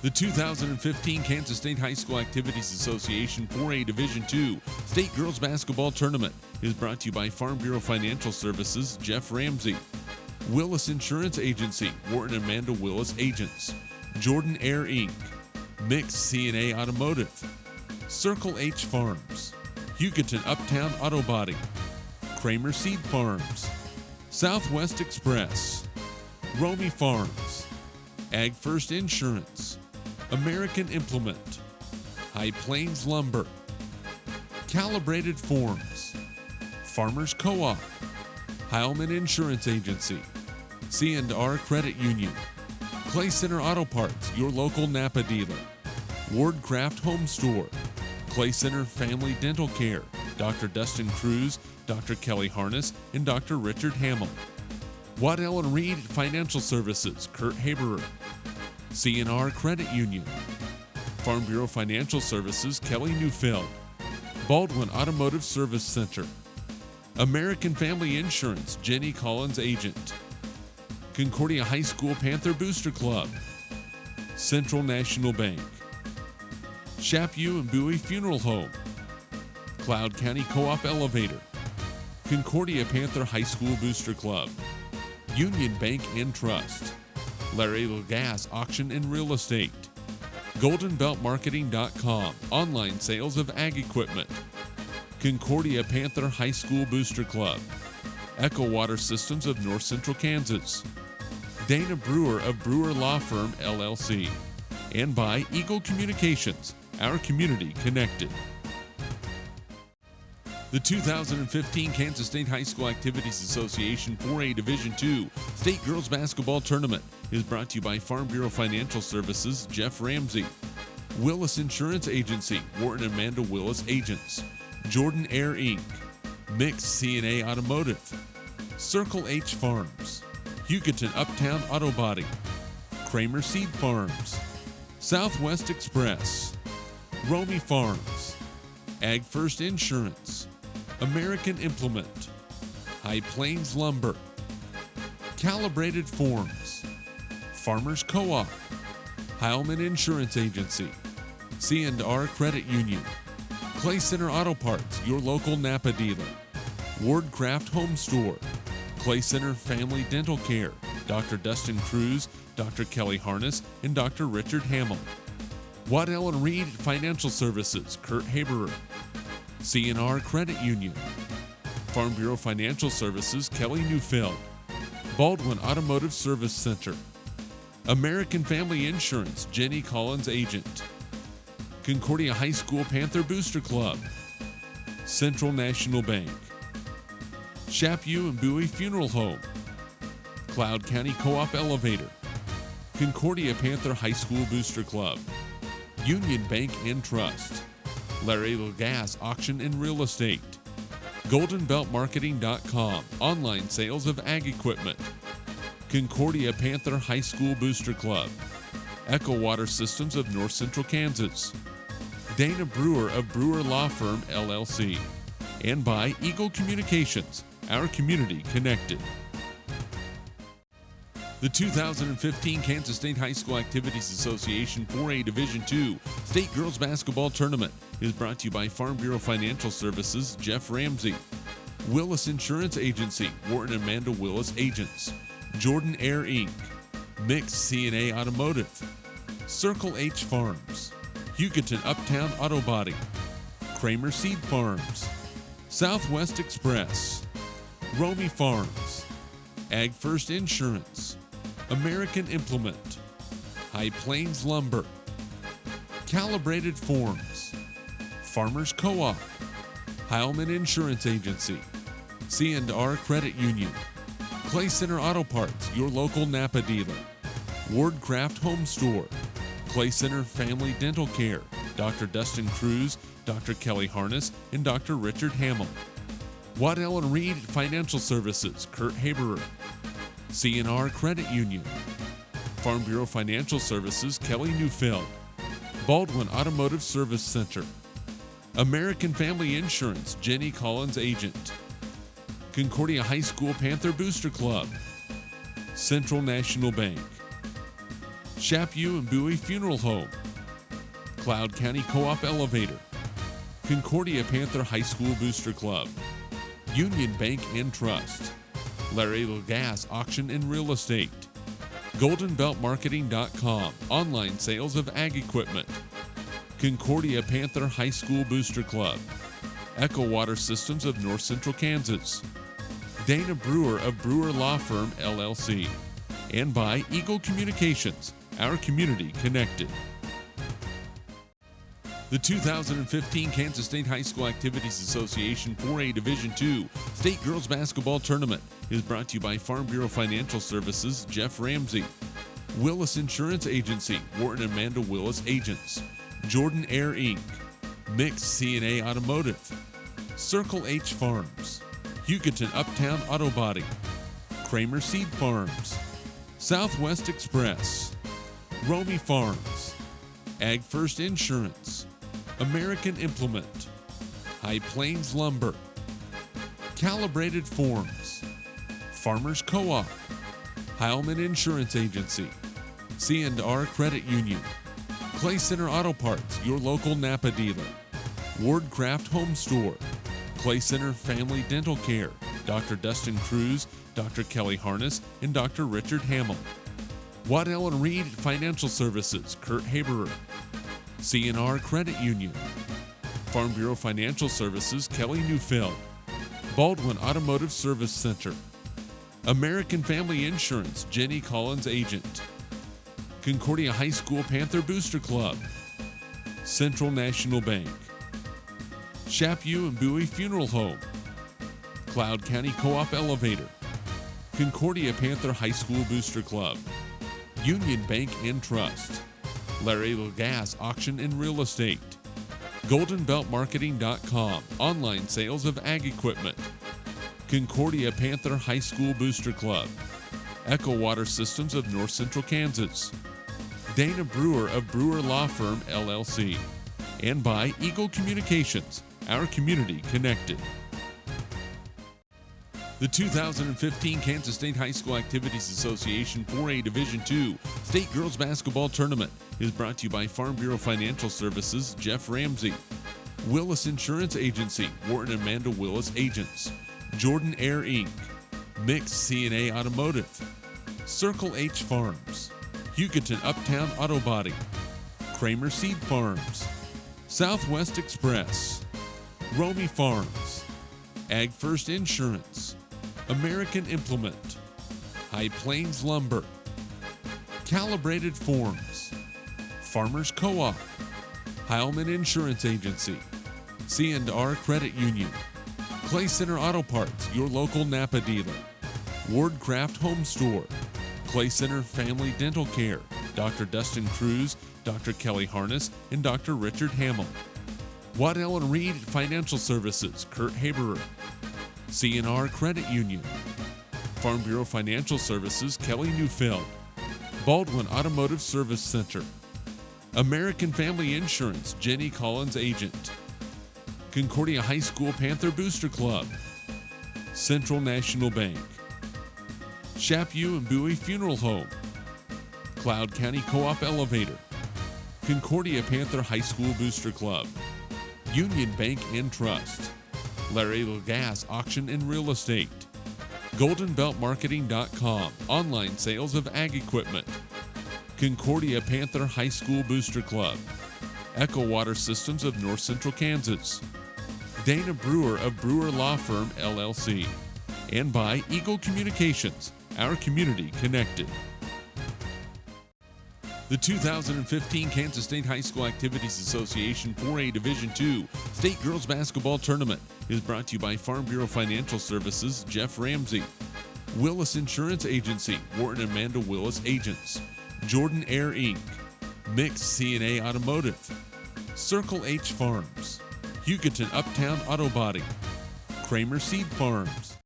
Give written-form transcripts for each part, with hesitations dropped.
The 2015 Kansas State High School Activities Association 4A Division II State Girls Basketball Tournament is brought to you by Farm Bureau Financial Services, Jeff Ramsey, Willis Insurance Agency, Warren and Amanda Willis Agents, Jordan Air Inc., Mix C&A Automotive, Circle H Farms, Hugoton Uptown Auto Body, Kramer Seed Farms, Southwest Express, Romy Farms, Ag First Insurance, American Implement, High Plains Lumber, Calibrated Forms, Farmers Co-op, Heilman Insurance Agency, C&R Credit Union, Clay Center Auto Parts, your local Napa dealer, Wardcraft Home Store, Clay Center Family Dental Care, Dr. Dustin Cruz, Dr. Kelly Harness, and Dr. Richard Hamill, Waddell & Reed Financial Services, Kurt Haberer, C&R Credit Union, Farm Bureau Financial Services, Kelly Neufeld, Baldwin Automotive Service Center, American Family Insurance, Jenny Collins Agent, Concordia High School Panther Booster Club, Central National Bank, Chapu and Bowie Funeral Home, Cloud County Co-op Elevator, Concordia Panther High School Booster Club, Union Bank and Trust, Larry Gas Auction and Real Estate, GoldenBeltMarketing.com, online sales of ag equipment, Concordia Panther High School Booster Club, Echo Water Systems of North Central Kansas, Dana Brewer of Brewer Law Firm, LLC, and by Eagle Communications, our community connected. The 2015 Kansas State High School Activities Association 4A Division II State Girls Basketball Tournament is brought to you by Farm Bureau Financial Services, Jeff Ramsey, Willis Insurance Agency, Warren and Amanda Willis Agents, Jordan Air Inc., Mix C&A Automotive, Circle H Farms, Hugoton Uptown Auto Body, Kramer Seed Farms, Southwest Express, Romy Farms, Ag First Insurance, American Implement, High Plains Lumber, Calibrated Forms, Farmers Co-op, Heilman Insurance Agency, C&R Credit Union, Clay Center Auto Parts, your local Napa dealer, Wardcraft Home Store, Clay Center Family Dental Care, Dr. Dustin Cruz, Dr. Kelly Harness, and Dr. Richard Hamill, Waddell & Reed Financial Services, Kurt Haberer, C&R Credit Union, Farm Bureau Financial Services, Kelly Neufeld, Baldwin Automotive Service Center, American Family Insurance, Jenny Collins Agent, Concordia High School Panther Booster Club, Central National Bank, Chapu and Bowie Funeral Home, Cloud County Co-op Elevator, Concordia Panther High School Booster Club, Union Bank and Trust, Larry Gas Auction and Real Estate, GoldenBeltMarketing.com, online sales of ag equipment, Concordia Panther High School Booster Club, Echo Water Systems of North Central Kansas, Dana Brewer of Brewer Law Firm, LLC, and by Eagle Communications, our community connected. The 2015 Kansas State High School Activities Association 4A Division II State Girls Basketball Tournament is brought to you by Farm Bureau Financial Services, Jeff Ramsey, Willis Insurance Agency, Warren and Amanda Willis Agents, Jordan Air Inc., Mix C&A Automotive, Circle H Farms, Hugoton Uptown Auto Body, Kramer Seed Farms, Southwest Express, Romy Farms, Ag First Insurance, American Implement, High Plains Lumber, Calibrated Forms, Farmers Co-op, Heilman Insurance Agency, C&R Credit Union, Clay Center Auto Parts, your local Napa dealer, Wardcraft Home Store, Clay Center Family Dental Care, Dr. Dustin Cruz, Dr. Kelly Harness, and Dr. Richard Hamill, Waddell & Reed Financial Services, Kurt Haberer, C&R Credit Union, Farm Bureau Financial Services, Kelly Neufeld, Baldwin Automotive Service Center, American Family Insurance, Jenny Collins Agent, Concordia High School Panther Booster Club, Central National Bank, Chapu and Bowie Funeral Home, Cloud County Co-op Elevator, Concordia Panther High School Booster Club, Union Bank and Trust, Laredo Gas Auction and Real Estate, GoldenBeltMarketing.com, online sales of ag equipment, Concordia Panther High School Booster Club, Echo Water Systems of North Central Kansas, Dana Brewer of Brewer Law Firm LLC, and by Eagle Communications, our community connected. The 2015 Kansas State High School Activities Association 4A Division II State Girls Basketball Tournament is brought to you by Farm Bureau Financial Services, Jeff Ramsey, Willis Insurance Agency, Warren and Amanda Willis Agents, Jordan Air Inc., Mix C&A Automotive, Circle H Farms, Hugoton Uptown Auto Body, Kramer Seed Farms, Southwest Express, Romy Farms, Ag First Insurance, American Implement, High Plains Lumber, Calibrated Forms, Farmers Co-op, Heilman Insurance Agency, C&R Credit Union, Clay Center Auto Parts, your local Napa dealer, Wardcraft Home Store, Clay Center Family Dental Care, Dr. Dustin Cruz, Dr. Kelly Harness, and Dr. Richard Hamill, Waddell & Reed Financial Services, Kurt Haberer, C&R Credit Union, Farm Bureau Financial Services, Kelly Neufeld, Baldwin Automotive Service Center, American Family Insurance, Jenny Collins Agent, Concordia High School Panther Booster Club, Central National Bank, Chapu and Bowie Funeral Home, Cloud County Co-op Elevator, Concordia Panther High School Booster Club, Union Bank and Trust, Laredo Gas Auction and Real Estate, GoldenBeltMarketing.com, online sales of ag equipment, Concordia Panther High School Booster Club, Echo Water Systems of North Central Kansas, Dana Brewer of Brewer Law Firm LLC, and by Eagle Communications, our community connected. The 2015 Kansas State High School Activities Association 4A Division II State Girls Basketball Tournament is brought to you by Farm Bureau Financial Services, Jeff Ramsey, Willis Insurance Agency, Warren and Amanda Willis Agents, Jordan Air Inc., Mix C&A Automotive, Circle H Farms, Hugoton Uptown Auto Body, Kramer Seed Farms, Southwest Express, Romy Farms, Ag First Insurance, American Implement, High Plains Lumber, Calibrated Forms, Farmers Co-op, Heilman Insurance Agency, C&R Credit Union, Clay Center Auto Parts, your local Napa dealer, Wardcraft Home Store, Clay Center Family Dental Care, Dr. Dustin Cruz, Dr. Kelly Harness, and Dr. Richard Hamill, Waddell & Reed Financial Services, Kurt Haberer, C&R Credit Union, Farm Bureau Financial Services, Kelly Neufeld, Baldwin Automotive Service Center, American Family Insurance, Jenny Collins Agent, Concordia High School Panther Booster Club, Central National Bank, Chapu and Bowie Funeral Home, Cloud County Co-op Elevator, Concordia Panther High School Booster Club, Union Bank and Trust, Laredo Gas Auction and Real Estate, GoldenBeltMarketing.com, online sales of ag equipment, Concordia Panther High School Booster Club, Echo Water Systems of North Central Kansas, Dana Brewer of Brewer Law Firm LLC, and by Eagle Communications, our community connected. The 2015 Kansas State High School Activities Association 4A Division II State Girls Basketball Tournament is brought to you by Farm Bureau Financial Services, Jeff Ramsey, Willis Insurance Agency, Warren and Amanda Willis Agents, Jordan Air Inc., Mix C&A Automotive, Circle H Farms, Hugoton Uptown Auto Body, Kramer Seed Farms,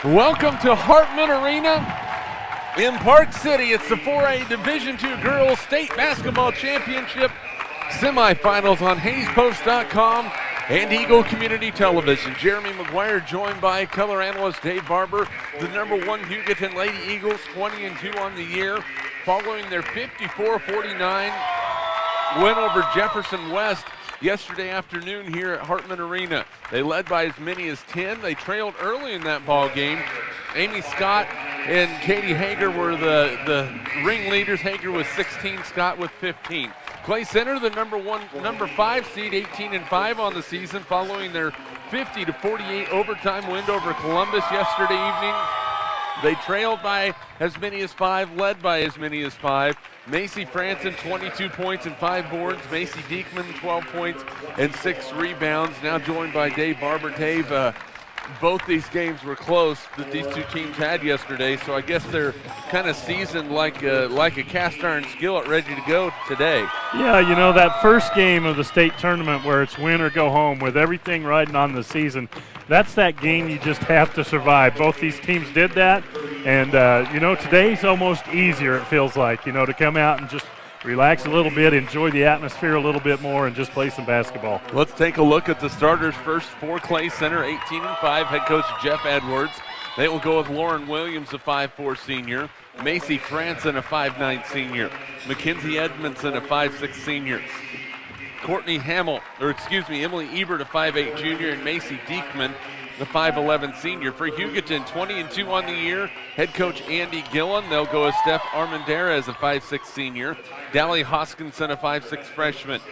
Welcome to Hartman Arena in Park City. It's the 4A Division II Girls State Basketball Championship Semifinals on HaysPost.com and Eagle Community Television. Jeremy McGuire joined by color analyst Dave Barber. The number 1 Hugoton Lady Eagles, 20-2 on the year, following their 54-49 win over Jefferson West yesterday afternoon here at Hartman Arena. They led by as many as 10. They trailed early in that ball game. Amy Scott and Katie Hager were the ringleaders. Hager with 16, Scott with 15. Clay Center, the number 5 seed, 18-5 on the season, following their 50-48 overtime win over Columbus yesterday evening. They trailed by as many as 5, led by as many as 5. Macy Franson, 22 points and 5 boards. Macy Diekman, 12 points and 6 rebounds. Now joined by Dave Barber. Dave, both these games were close that these two teams had yesterday, so I guess they're kind of seasoned like a cast iron skillet ready to go today. Yeah, you know, that first game of the state tournament where it's win or go home with everything riding on the season, that's that game you just have to survive. Both these teams did that, and, you know, today's almost easier, it feels like, you know, to come out and just relax a little bit, enjoy the atmosphere a little bit more, and just play some basketball. Let's take a look at the starters first for Clay Center, 18-5, head coach Jeff Edwards. They will go with Lauren Williams, a 5'4 senior, Macy Franson, a 5'9 senior, Mackenzie Edmondson, a 5'6 senior, Emily Ebert, a 5'8 junior, and Macy Diekman, the 5'11 senior. For Hugoton, 20-2 on the year, head coach Andy Gillen. They'll go with Steph Armendariz, a 5'6 senior, Dally Hoskinson, a 5'6 freshman,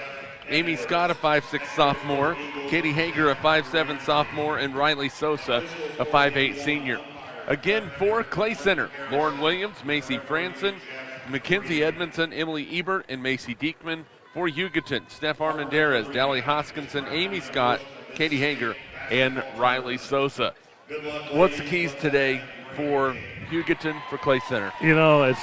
Amy Scott, a 5'6 sophomore, Katie Hager, a 5'7 sophomore, and Riley Sosa, a 5'8 senior. Again, for Clay Center, Lauren Williams, Macy Franson, Mackenzie Edmondson, Emily Ebert, and Macy Diekman. For Hugoton, Steph Armendariz, Dally Hoskinson, Amy Scott, Katie Hager, and Riley Sosa. What's the keys today for Hugoton, for Clay Center? You know,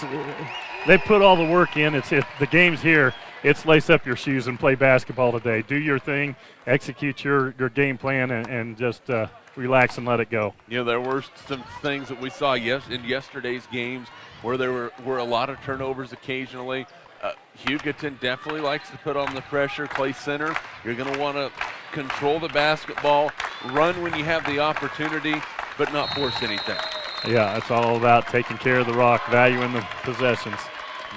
they put all the work in. The game's here. It's lace up your shoes and play basketball today. Do your thing, execute your game plan, and just relax and let it go. You know, there were some things that we saw in yesterday's games where there were a lot of turnovers occasionally. Hugoton definitely likes to put on the pressure. Clay Center, you're going to want to control the basketball, run when you have the opportunity, but not force anything. Yeah, it's all about taking care of the rock, valuing the possessions.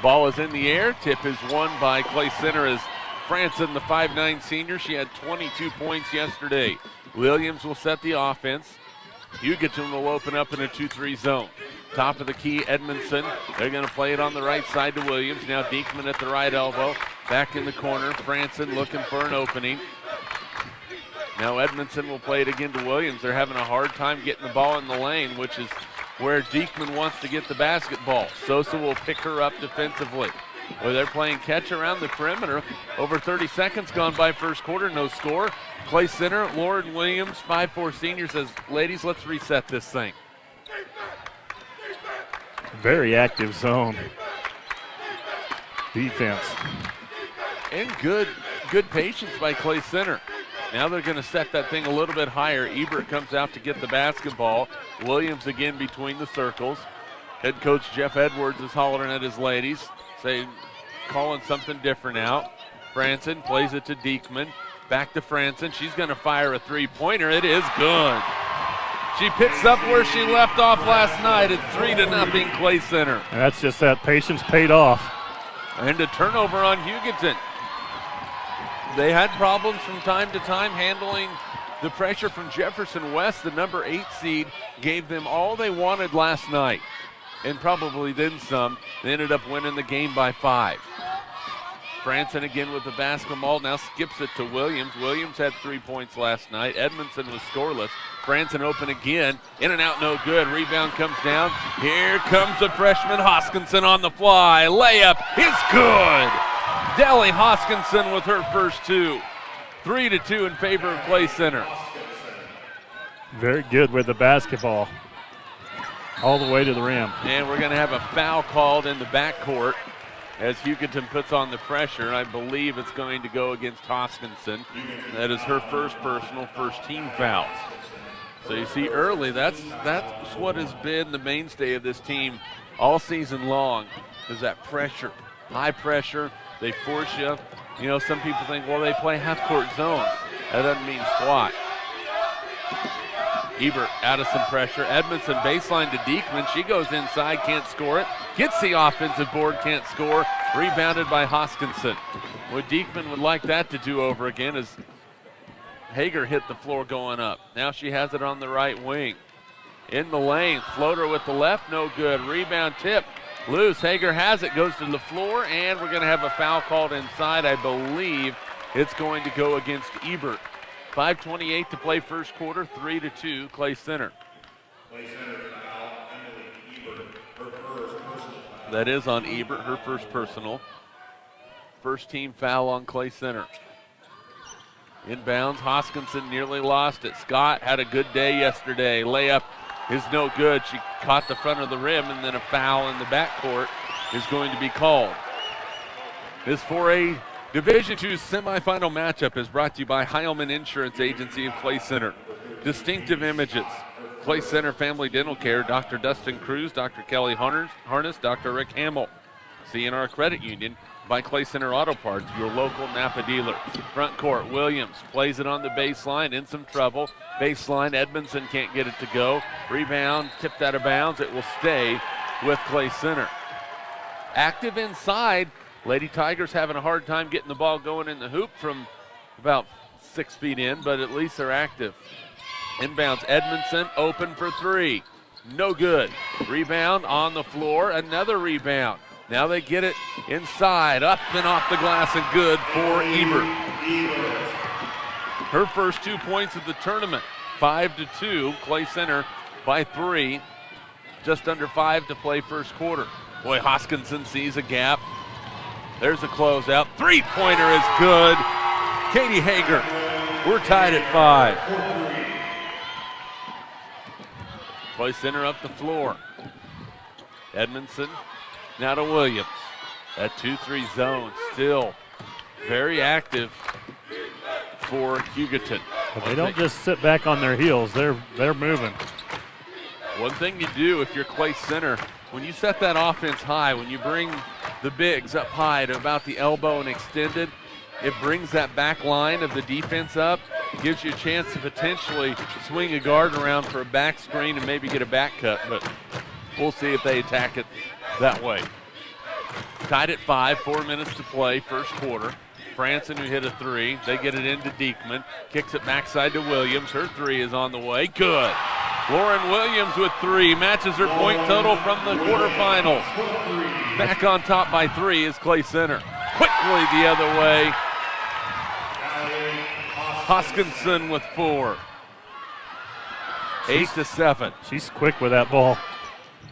Ball is in the air. Tip is won by Clay Center as Franson, the 5'9 senior. She had 22 points yesterday. Williams will set the offense. Hugoton will open up in a 2-3 zone. Top of the key, Edmondson. They're going to play it on the right side to Williams. Now Diekman at the right elbow. Back in the corner. Franson looking for an opening. Now Edmondson will play it again to Williams. They're having a hard time getting the ball in the lane, which is where Diekman wants to get the basketball. Sosa will pick her up defensively. Well, they're playing catch around the perimeter. Over 30 seconds gone by first quarter, no score. Clay Center, Lauren Williams, 5'4 senior, says, ladies, let's reset this thing. Very active zone defense. And good patience by Clay Center. Now they're going to set that thing a little bit higher. Ebert comes out to get the basketball. Williams again between the circles. Head coach Jeff Edwards is hollering at his ladies, calling something different out. Franson plays it to Diekman. Back to Franson. She's going to fire a three-pointer. It is good. She picks up where she left off last night. It's 3-0 Clay Center. And that's just that patience paid off. And a turnover on Hugoton. They had problems from time to time handling the pressure from Jefferson West. The number 8 seed gave them all they wanted last night, and probably then some. They ended up winning the game by 5. Franson again with the basketball, now skips it to Williams. Williams had 3 points last night. Edmondson was scoreless. Franson open again, in and out, no good. Rebound comes down. Here comes the freshman Hoskinson on the fly. Layup is good. Dally Hoskinson with her first 2. 3-2 in favor of Clay Center. Very good with the basketball. All the way to the rim. And we're going to have a foul called in the backcourt as Hugoton puts on the pressure. I believe it's going to go against Hoskinson. That is her first personal, first team foul. So you see early, that's what has been the mainstay of this team all season long, is that pressure, high pressure. They force you. You know, some people think, well, they play half-court zone. That doesn't mean squat. Ebert out of some pressure. Edmondson baseline to Diekman. She goes inside, can't score it. Gets the offensive board, can't score. Rebounded by Hoskinson. Well, Diekman would like that to do over again as Hager hit the floor going up. Now she has it on the right wing. In the lane, floater with the left, no good. Rebound tip, loose. Hager has it, goes to the floor, and we're going to have a foul called inside. I believe it's going to go against Ebert. 5:28 to play first quarter, 3-2, Clay Center. That is on Ebert, her first personal. First team foul on Clay Center. Inbounds, Hoskinson nearly lost it. Scott had a good day yesterday. Layup is no good. She caught the front of the rim, and then a foul in the backcourt is going to be called. This 4A Division II semifinal matchup is brought to you by Heilman Insurance Agency of Clay Center. Distinctive images. Clay Center Family Dental Care, Dr. Dustin Cruz, Dr. Kelly Harness, Dr. Rick Hamill. CNR Credit Union by Clay Center Auto Parts, your local Napa dealer. Front court, Williams plays it on the baseline, in some trouble. Baseline, Edmondson can't get it to go. Rebound, tipped out of bounds. It will stay with Clay Center. Active inside. Lady Tigers having a hard time getting the ball going in the hoop from about 6 feet in, but at least they're active. Inbounds, Edmondson open for three. No good. Rebound on the floor, another rebound. Now they get it inside, up and off the glass, and good for Ebert. Her first 2 points of the tournament, 5-2, Clay Center by 3. Just under 5 to play first quarter. Boy, Hoskinson sees a gap. There's a closeout. Three-pointer is good. Katie Hager, we're tied at 5. Clay Center up the floor. Edmondson now to Williams. That 2-3 zone still very active for Hugoton. But they don't just sit back on their heels. They're moving. One thing you do if you're Clay Center, when you set that offense high, when you bring the bigs up high to about the elbow and extended, it brings that back line of the defense up, gives you a chance to potentially swing a guard around for a back screen and maybe get a back cut, but we'll see if they attack it that way. Tied at 5, 4 minutes to play, first quarter. Franson, who hit a three, they get it into Diekman, kicks it backside to Williams. Her three is on the way, good. Lauren Williams with 3, matches her point total from the quarterfinals. Back on top by 3 is Clay Center. Quickly the other way. Hoskinson with 4. 8-7. She's quick with that ball.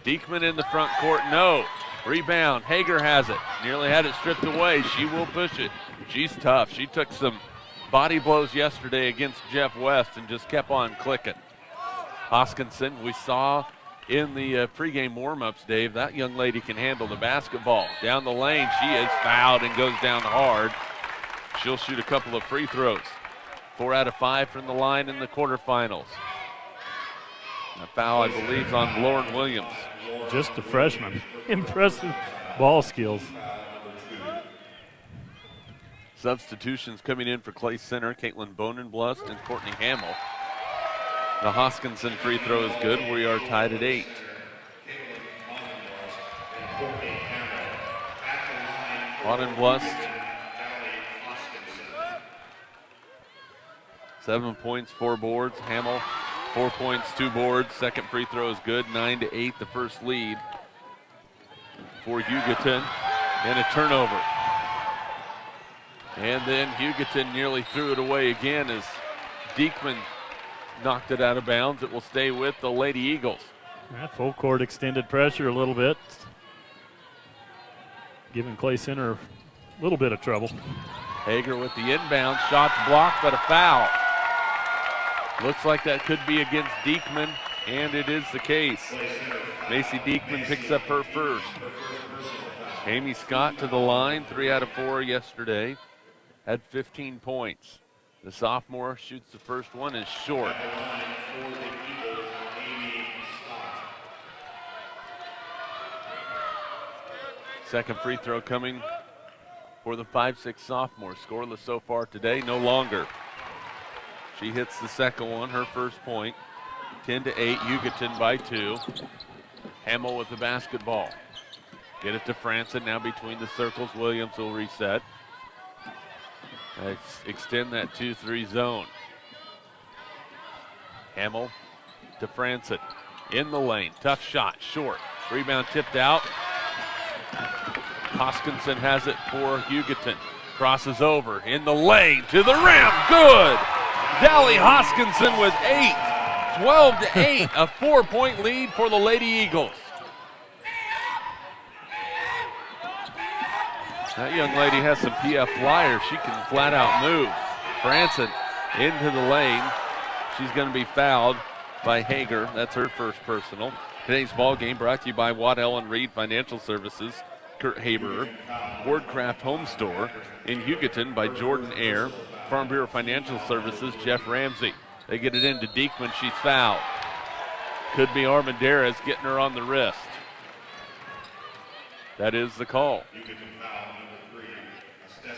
Diekman in the front court, no. Rebound, Hager has it. Nearly had it stripped away. She will push it. She's tough. She took some body blows yesterday against Jeff West and just kept on clicking. Hoskinson, we saw in the pregame warm-ups, Dave, that young lady can handle the basketball. Down the lane, she is fouled and goes down hard. She'll shoot a couple of free throws. 4 out of 5 from the line in the quarterfinals. A foul, I believe, is on Lauren Williams. Just a freshman. Impressive ball skills. Substitutions coming in for Clay Center, Caitlin Bonenblust and Courtney Hamill. The Hoskinson free throw is good. We are tied at 8. Bonenblust, 7 points, 4 boards. Hamill, 4 points, 2 boards. Second free throw is good. 9-8, the first lead for Hugoton. And a turnover. And then Hugoton nearly threw it away again as Diekman knocked it out of bounds. It will stay with the Lady Eagles. That full court extended pressure a little bit, giving Clay Center a little bit of trouble. Hager with the inbound, shots blocked, but a foul. Looks like that could be against Diekman, and it is the case. Macy Diekman picks up her first. Amy Scott to the line, 3 out of 4 yesterday. Had 15 points. The sophomore shoots the first one, is short. Second free throw coming for the 5'6" sophomore. Scoreless so far today, no longer. She hits the second one, her first point. 10-8, Hugoton by 2. Hamill with the basketball. Get it to Franson, now between the circles. Williams will reset. Let's extend that 2-3 zone. Hamill to Franson. In the lane, tough shot, short. Rebound tipped out. Hoskinson has it for Hugoton. Crosses over, in the lane, to the rim, good! Dally Hoskinson with 8. 12-8, a 4-point lead for the Lady Eagles. That young lady has some PF flyers. She can flat out move. Franson into the lane. She's going to be fouled by Hager. That's her first personal. Today's ball game brought to you by Watt Ellen Reed Financial Services, Kurt Haberer, Wardcraft Home Store in Hugoton by Jordan Ayer, Farm Bureau Financial Services, Jeff Ramsey. They get it into Diekman. She's fouled. Could be Armendariz getting her on the wrist. That is the call.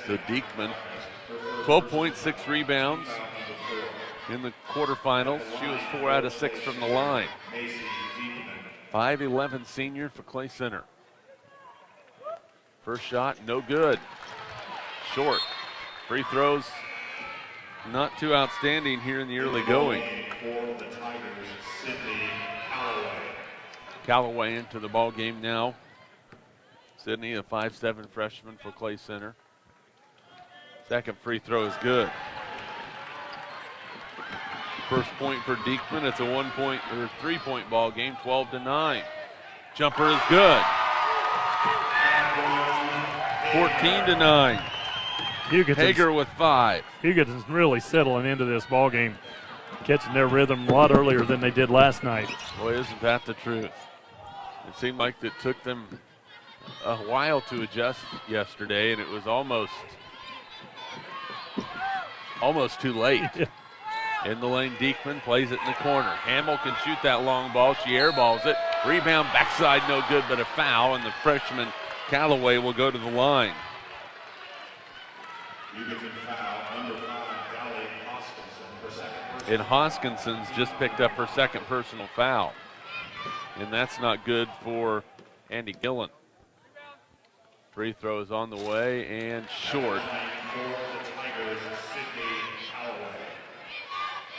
So Diekman, 12.6 rebounds in the quarterfinals. She was 4 out of 6 from the line. 5'11" senior for Clay Center. First shot, no good. Short. Free throws, not too outstanding here in the early going. Callaway into the ball game now. Sydney, a 5'7" freshman for Clay Center. Second free throw is good. First point for Diekman. It's a 3-point ball game, 12-9. Jumper is good. 14-9. Hager with 5. Hugoton's really settling into this ball game, catching their rhythm a lot earlier than they did last night. Boy, isn't that the truth? It seemed like it took them a while to adjust yesterday, and it was almost too late. In the lane, Diekman plays it in the corner. Hamill can shoot that long ball. She airballs it. Rebound backside, no good, but a foul, and the freshman Callaway will go to the line. And Hoskinson's just picked up her second personal foul. And that's not good for Andy Gillen. Free throw is on the way and short.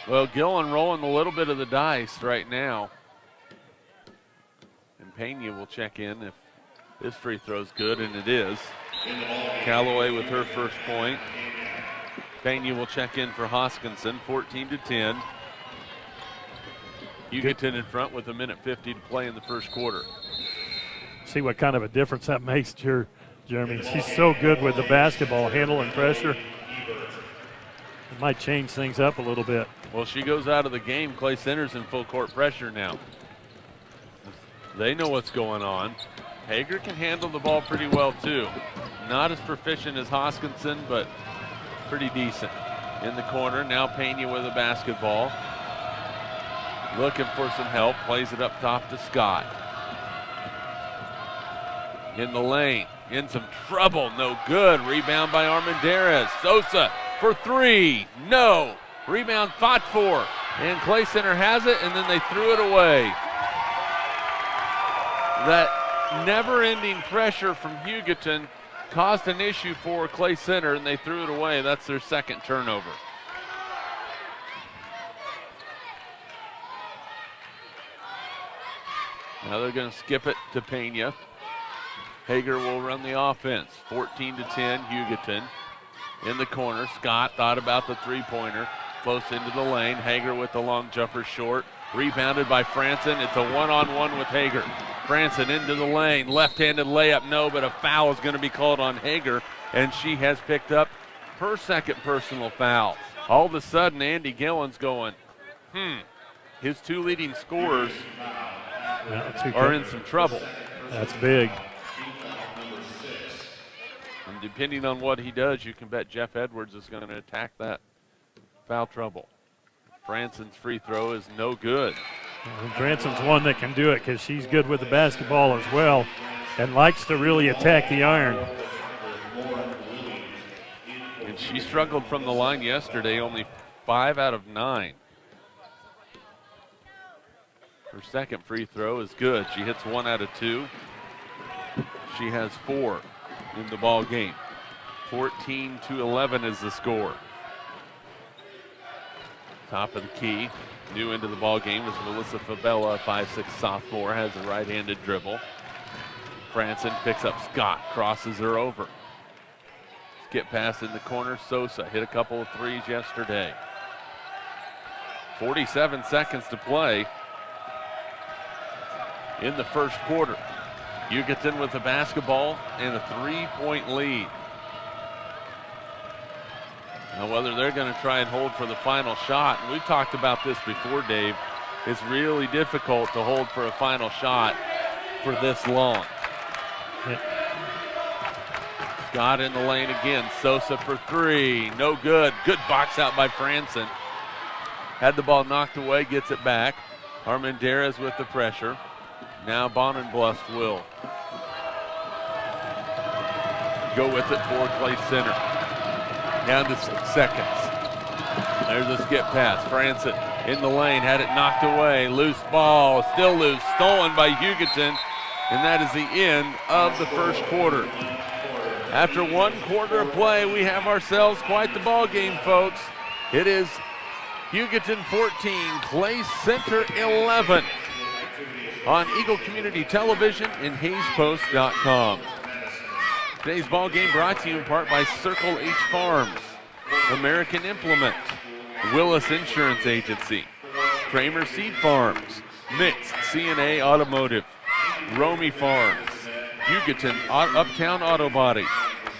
Well, Gillen rolling a little bit of the dice right now. And Pena will check in if this free throw's good, and it is. Callaway with her first point. Pena will check in for Hoskinson, 14-10. Hugoton in front with 1:50 to play in the first quarter. See what kind of a difference that makes here, Jeremy. She's so good with the basketball, handling pressure. It might change things up a little bit. Well, she goes out of the game. Clay Center's in full court pressure now. They know what's going on. Hager can handle the ball pretty well too. Not as proficient as Hoskinson, but pretty decent. In the corner, now Pena with the basketball. Looking for some help, plays it up top to Scott. In the lane, in some trouble, no good. Rebound by Armendariz. Sosa for 3, no. Rebound fought for, and Clay Center has it, and then they threw it away. That never-ending pressure from Hugoton caused an issue for Clay Center, and they threw it away. That's their second turnover. Now they're going to skip it to Pena. Hager will run the offense. 14-10, Hugoton. In the corner, Scott thought about the three-pointer. Close into the lane. Hager with the long jumper short. Rebounded by Franson. It's a one-on-one with Hager. Franson into the lane. Left-handed layup, no, but a foul is going to be called on Hager, and she has picked up her second personal foul. All of a sudden, Andy Gillen's going, his two leading scorers are in some trouble. That's big. And depending on what he does, you can bet Jeff Edwards is going to attack that foul trouble. Branson's free throw is no good. And Branson's one that can do it because she's good with the basketball as well and likes to really attack the iron. And she struggled from the line yesterday, only 5 out of 9. Her second free throw is good. She hits 1 out of 2. She has 4 in the ball game. 14-11 is the score. Top of the key, new into the ball game is Melissa Fabella, 5'6" sophomore, has a right-handed dribble. Franson picks up Scott, crosses her over. Skip pass in the corner, Sosa hit a couple of threes yesterday. 47 seconds to play in the first quarter. Hugoton with the basketball and a 3-point lead. Now whether they're going to try and hold for the final shot, and we've talked about this before, Dave, it's really difficult to hold for a final shot for this long. Yeah. Scott in the lane again, Sosa for 3, no good. Good box out by Franson. Had the ball knocked away, gets it back. Armendariz with the pressure. Now Bonenblust will go with it for Clay Center. Down to 6 seconds. There's a skip pass. Franson in the lane, had it knocked away. Loose ball, still loose, stolen by Hugoton, and that is the end of the first quarter. After 1 quarter of play, we have ourselves quite the ball game, folks. It is Hugoton 14, Clay Center 11 on Eagle Community Television and HayesPost.com. Today's ball game brought to you in part by Circle H Farms, American Implement, Willis Insurance Agency, Kramer Seed Farms, Mix CNA Automotive, Romy Farms, Hugoton Uptown Auto Body,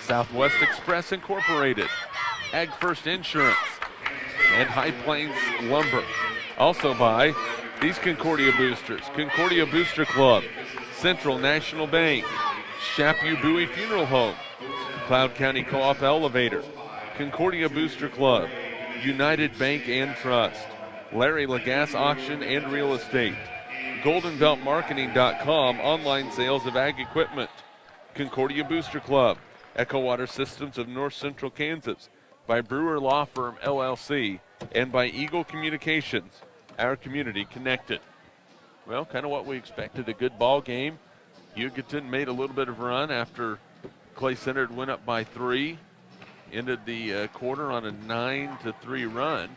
Southwest Express Incorporated, Ag First Insurance, and High Plains Lumber. Also by these Concordia boosters: Concordia Booster Club, Central National Bank, Chapu Bowie Funeral Home, Cloud County Co-op Elevator, Concordia Booster Club, United Bank and Trust, Larry Lagasse Auction and Real Estate, GoldenBeltMarketing.com, online sales of ag equipment, Concordia Booster Club, Echo Water Systems of North Central Kansas, by Brewer Law Firm LLC, and by Eagle Communications, our community connected. Well, kind of what we expected, a good ball game. Hugoton made a little bit of a run after Clay Center went up by 3, ended the quarter on a 9-3 run,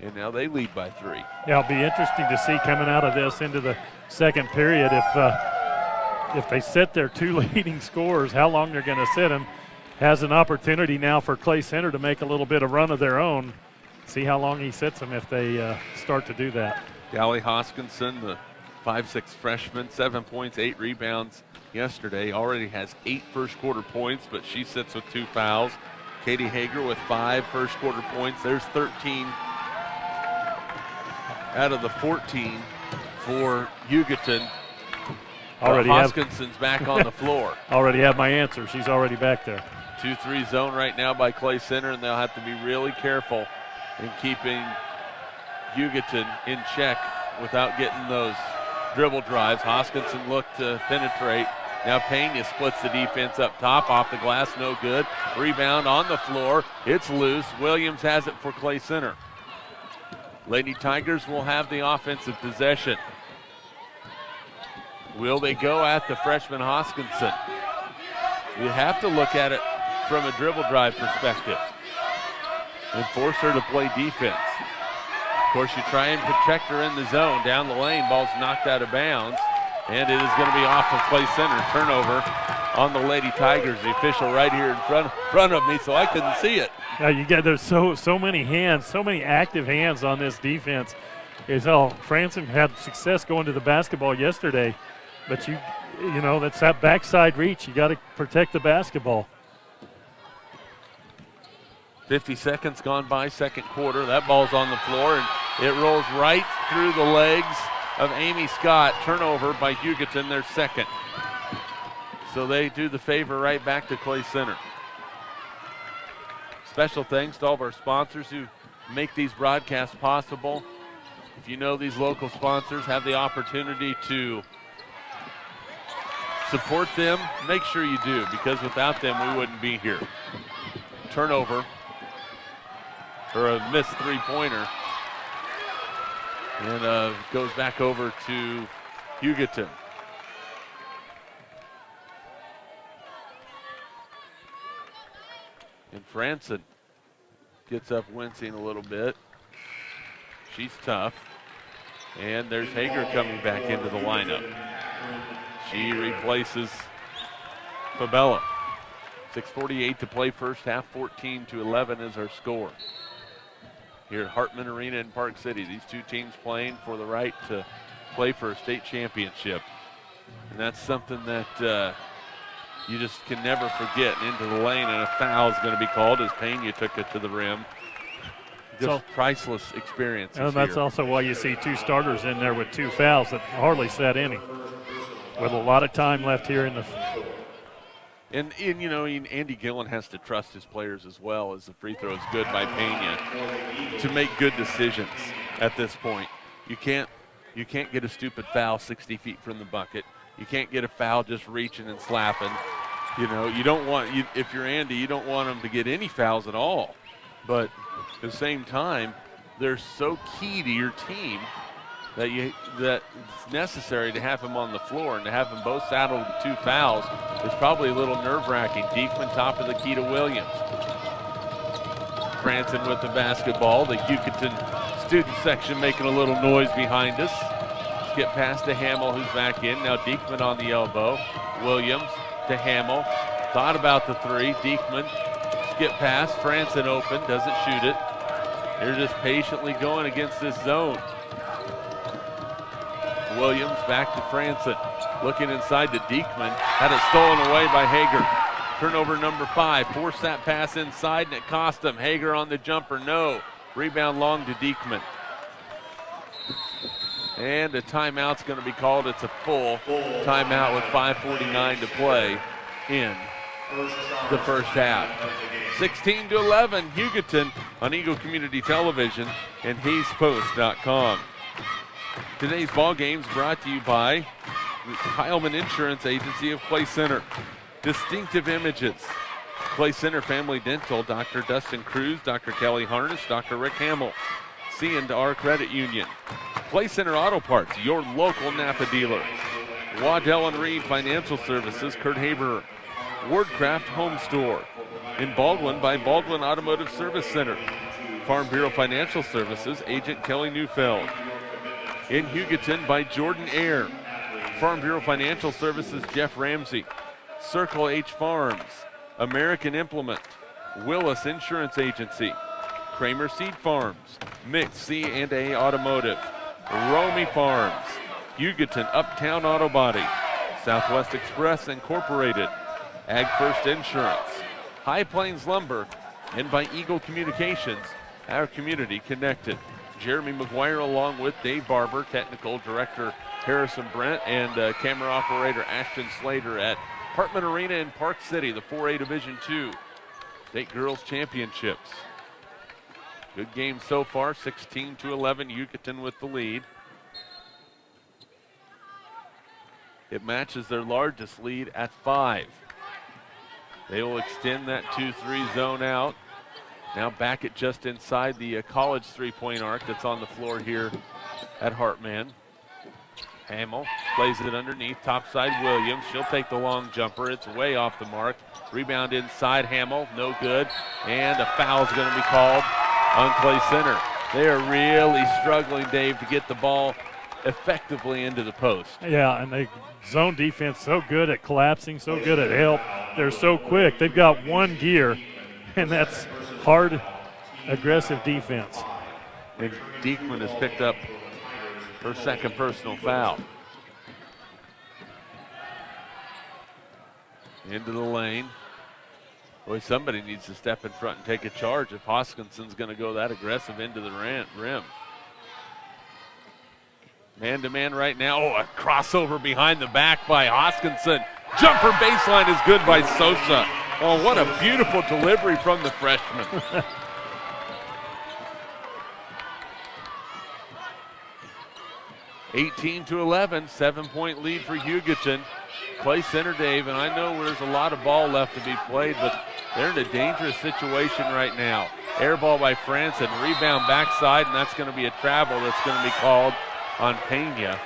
and now they lead by 3. Yeah, it'll be interesting to see coming out of this into the second period if they sit their 2 leading scorers, how long they're going to sit them. Has an opportunity now for Clay Center to make a little bit of run of their own. See how long he sits them if they start to do that. Callie Hoskinson, the 5'6" freshman, 7 points, 8 rebounds yesterday. Already has 8 first quarter points, but she sits with 2 fouls. Katie Hager with 5 first quarter points. There's 13 out of the 14 for Hugoton. Hoskinson's back on the floor. Already have my answer. She's already back there. 2-3 zone right now by Clay Center, and they'll have to be really careful in keeping Hugoton in check without getting those dribble drives. Hoskinson looked to penetrate. Now Pena splits the defense up top, off the glass, no good. Rebound on the floor, it's loose. Williams has it for Clay Center. Lady Tigers will have the offensive possession. Will they go at the freshman Hoskinson? You have to look at it from a dribble drive perspective and force her to play defense. Of course, you try and protect her in the zone. Down the lane, ball's knocked out of bounds, and it is going to be off of Clay Center. Turnover on the Lady Tigers. The official right here in front of me, so I couldn't see it. Yeah, there's so many hands, so many active hands on this defense. Franson had success going to the basketball yesterday, but you know that's that backside reach. You got to protect the basketball. 50 seconds gone by, second quarter. That ball's on the floor, and it rolls right through the legs of Amy Scott. Turnover by Hugoton, their second. So they do the favor right back to Clay Center. Special thanks to all of our sponsors who make these broadcasts possible. If you know these local sponsors have the opportunity to support them, make sure you do, because without them we wouldn't be here. Turnover, or a missed three-pointer, and goes back over to Hugoton. And Franson gets up wincing a little bit. She's tough. And there's Hager coming back into the lineup. She replaces Fabella. 6:48 to play first half, 14-11 is our score. Here at Hartman Arena in Park City, these two teams playing for the right to play for a state championship. And that's something that you just can never forget. Into the lane, and a foul is going to be called as Pena took it to the rim. Just priceless experience. And that's also why you see two starters in there with two fouls that hardly set any. With a lot of time left here in the. And you know, Andy Gillen has to trust his players as well, as the free throw is good by Pena to make good decisions at this point. You can't get a stupid foul 60 feet from the bucket. You can't get a foul just reaching and slapping. You know, you don't want, if you're Andy, you don't want him to get any fouls at all. But at the same time, they're so key to your team that it's necessary to have him on the floor, and to have them both saddled with two fouls is probably a little nerve-wracking. Diekman top of the key to Williams. Franson with the basketball. The Hugoton student section making a little noise behind us. Let's get past to Hamill, who's back in. Now Diekman on the elbow. Williams to Hamill. Thought about the three. Diekman, skip pass. Franson open, doesn't shoot it. They're just patiently going against this zone. Williams back to Franson. Looking inside to Diekman. Had it stolen away by Hager. Turnover number 5. Forced that pass inside, and it cost him. Hager on the jumper, no. Rebound long to Diekman. And a timeout's going to be called. It's a full timeout with 5:49 to play in the first half. 16-11, Hugoton on Eagle Community Television and HayesPost.com. Today's ball game's brought to you by Heilman Insurance Agency of Clay Center. Distinctive Images, Clay Center Family Dental, Dr. Dustin Cruz, Dr. Kelly Harness, Dr. Rick Hamill, C&R Credit Union. Clay Center Auto Parts, your local Napa dealer. Waddell & Reed Financial Services, Kurt Haberer. Wardcraft Home Store. In Baldwin by Baldwin Automotive Service Center. Farm Bureau Financial Services, Agent Kelly Neufeld. In Hugoton by Jordan Air. Farm Bureau Financial Services, Jeff Ramsey. Circle H Farms. American Implement. Willis Insurance Agency. Kramer Seed Farms. Mix C&A Automotive. Romy Farms. Hugoton Uptown Auto Body. Southwest Express Incorporated. Ag First Insurance. High Plains Lumber. And by Eagle Communications. Our community connected. Jeremy McGuire along with Dave Barber, technical director Harrison Brent, and camera operator Ashton Slater at Hartman Arena in Park City, the 4A Division II State Girls Championships. Good game so far, 16-11, Hugoton with the lead. It matches their largest lead at 5. They will extend that 2-3 zone out. Now back at just inside the college three-point arc that's on the floor here at Hartman. Hamill plays it underneath, topside Williams. She'll take the long jumper. It's way off the mark. Rebound inside Hamill, no good. And a foul's going to be called on Clay Center. They are really struggling, Dave, to get the ball effectively into the post. Yeah, and they zone defense so good at collapsing, so good at help. They're so quick. They've got one gear, and that's hard, aggressive defense. And Diekman has picked up her second personal foul. Into the lane. Boy, somebody needs to step in front and take a charge if Hoskinson's going to go that aggressive into the rim. Man-to-man right now. Oh, a crossover behind the back by Hoskinson. Jumper baseline is good by Sosa. Oh, what a beautiful delivery from the freshman. 18-11, 7-point lead for Hugoton. Clay Center, Dave, and I know there's a lot of ball left to be played, but they're in a dangerous situation right now. Air ball by Franson, rebound backside, and that's going to be a travel that's going to be called on Pena.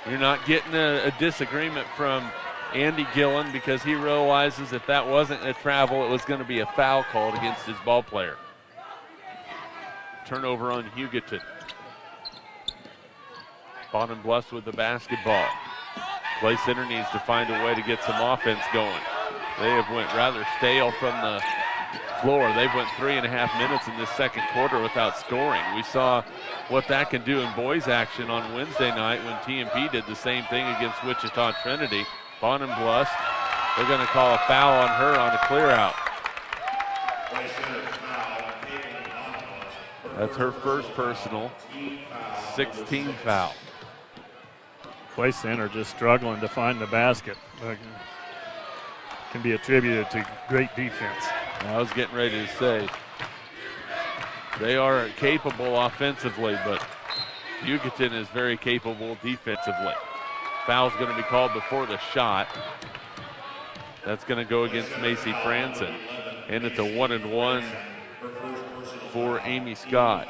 You're not getting a disagreement from Andy Gillen because he realizes if that wasn't a travel, it was going to be a foul called against his ball player. Turnover on Hugoton. Bonham Bluffs with the basketball. Clay Center needs to find a way to get some offense going. They have went rather stale from the floor. They've went 3.5 minutes in this second quarter without scoring. We saw what that can do in boys action on Wednesday night when TMP did the same thing against Wichita Trinity. Bonham Bluffs, they're going to call a foul on her on a clear out. That's her first personal, 16 foul. Clay Center just struggling to find the basket. Can be attributed to great defense. I was getting ready to say, they are capable offensively, but Hugoton is very capable defensively. Foul's going to be called before the shot. That's going to go against Macy Franson. And it's a 1-and-1 for Amy Scott.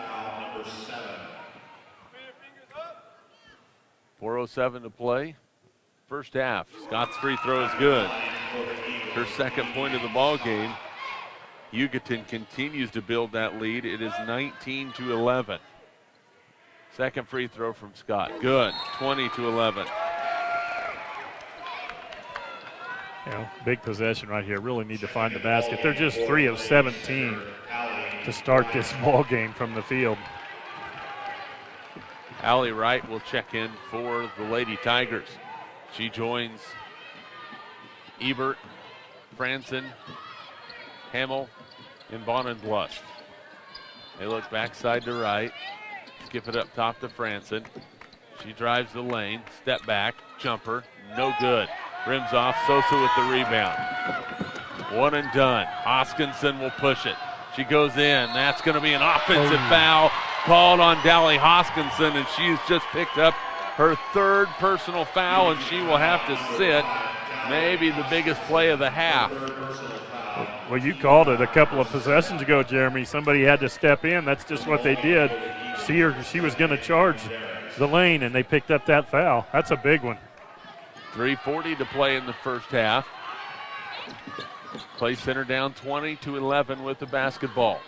4:07 to play. First half. Scott's free throw is good. Her second point of the ball game. Hugoton continues to build that lead. It is 19-11. Second free throw from Scott. Good. 20-11. Big possession right here. Really need to find the basket. They're just 3 of 17 to start this ball game from the field. Allie Wright will check in for the Lady Tigers. She joins Ebert, Franson, Hamill, and Bonham Bluffs. They look backside to right. Skip it up top to Franson. She drives the lane, step back, jumper, no good. Rims off, Sosa with the rebound. One and done. Hoskinson will push it. She goes in. That's going to be an offensive foul called on Dally Hoskinson, and she's just picked up her third personal foul, and she will have to sit. Maybe the biggest play of the half. Well, you called it a couple of possessions ago, Jeremy. Somebody had to step in. That's just what they did. She was going to charge the lane, and they picked up that foul. That's a big one. 3:40 to play in the first half. Clay Center down 20-11 with the basketball.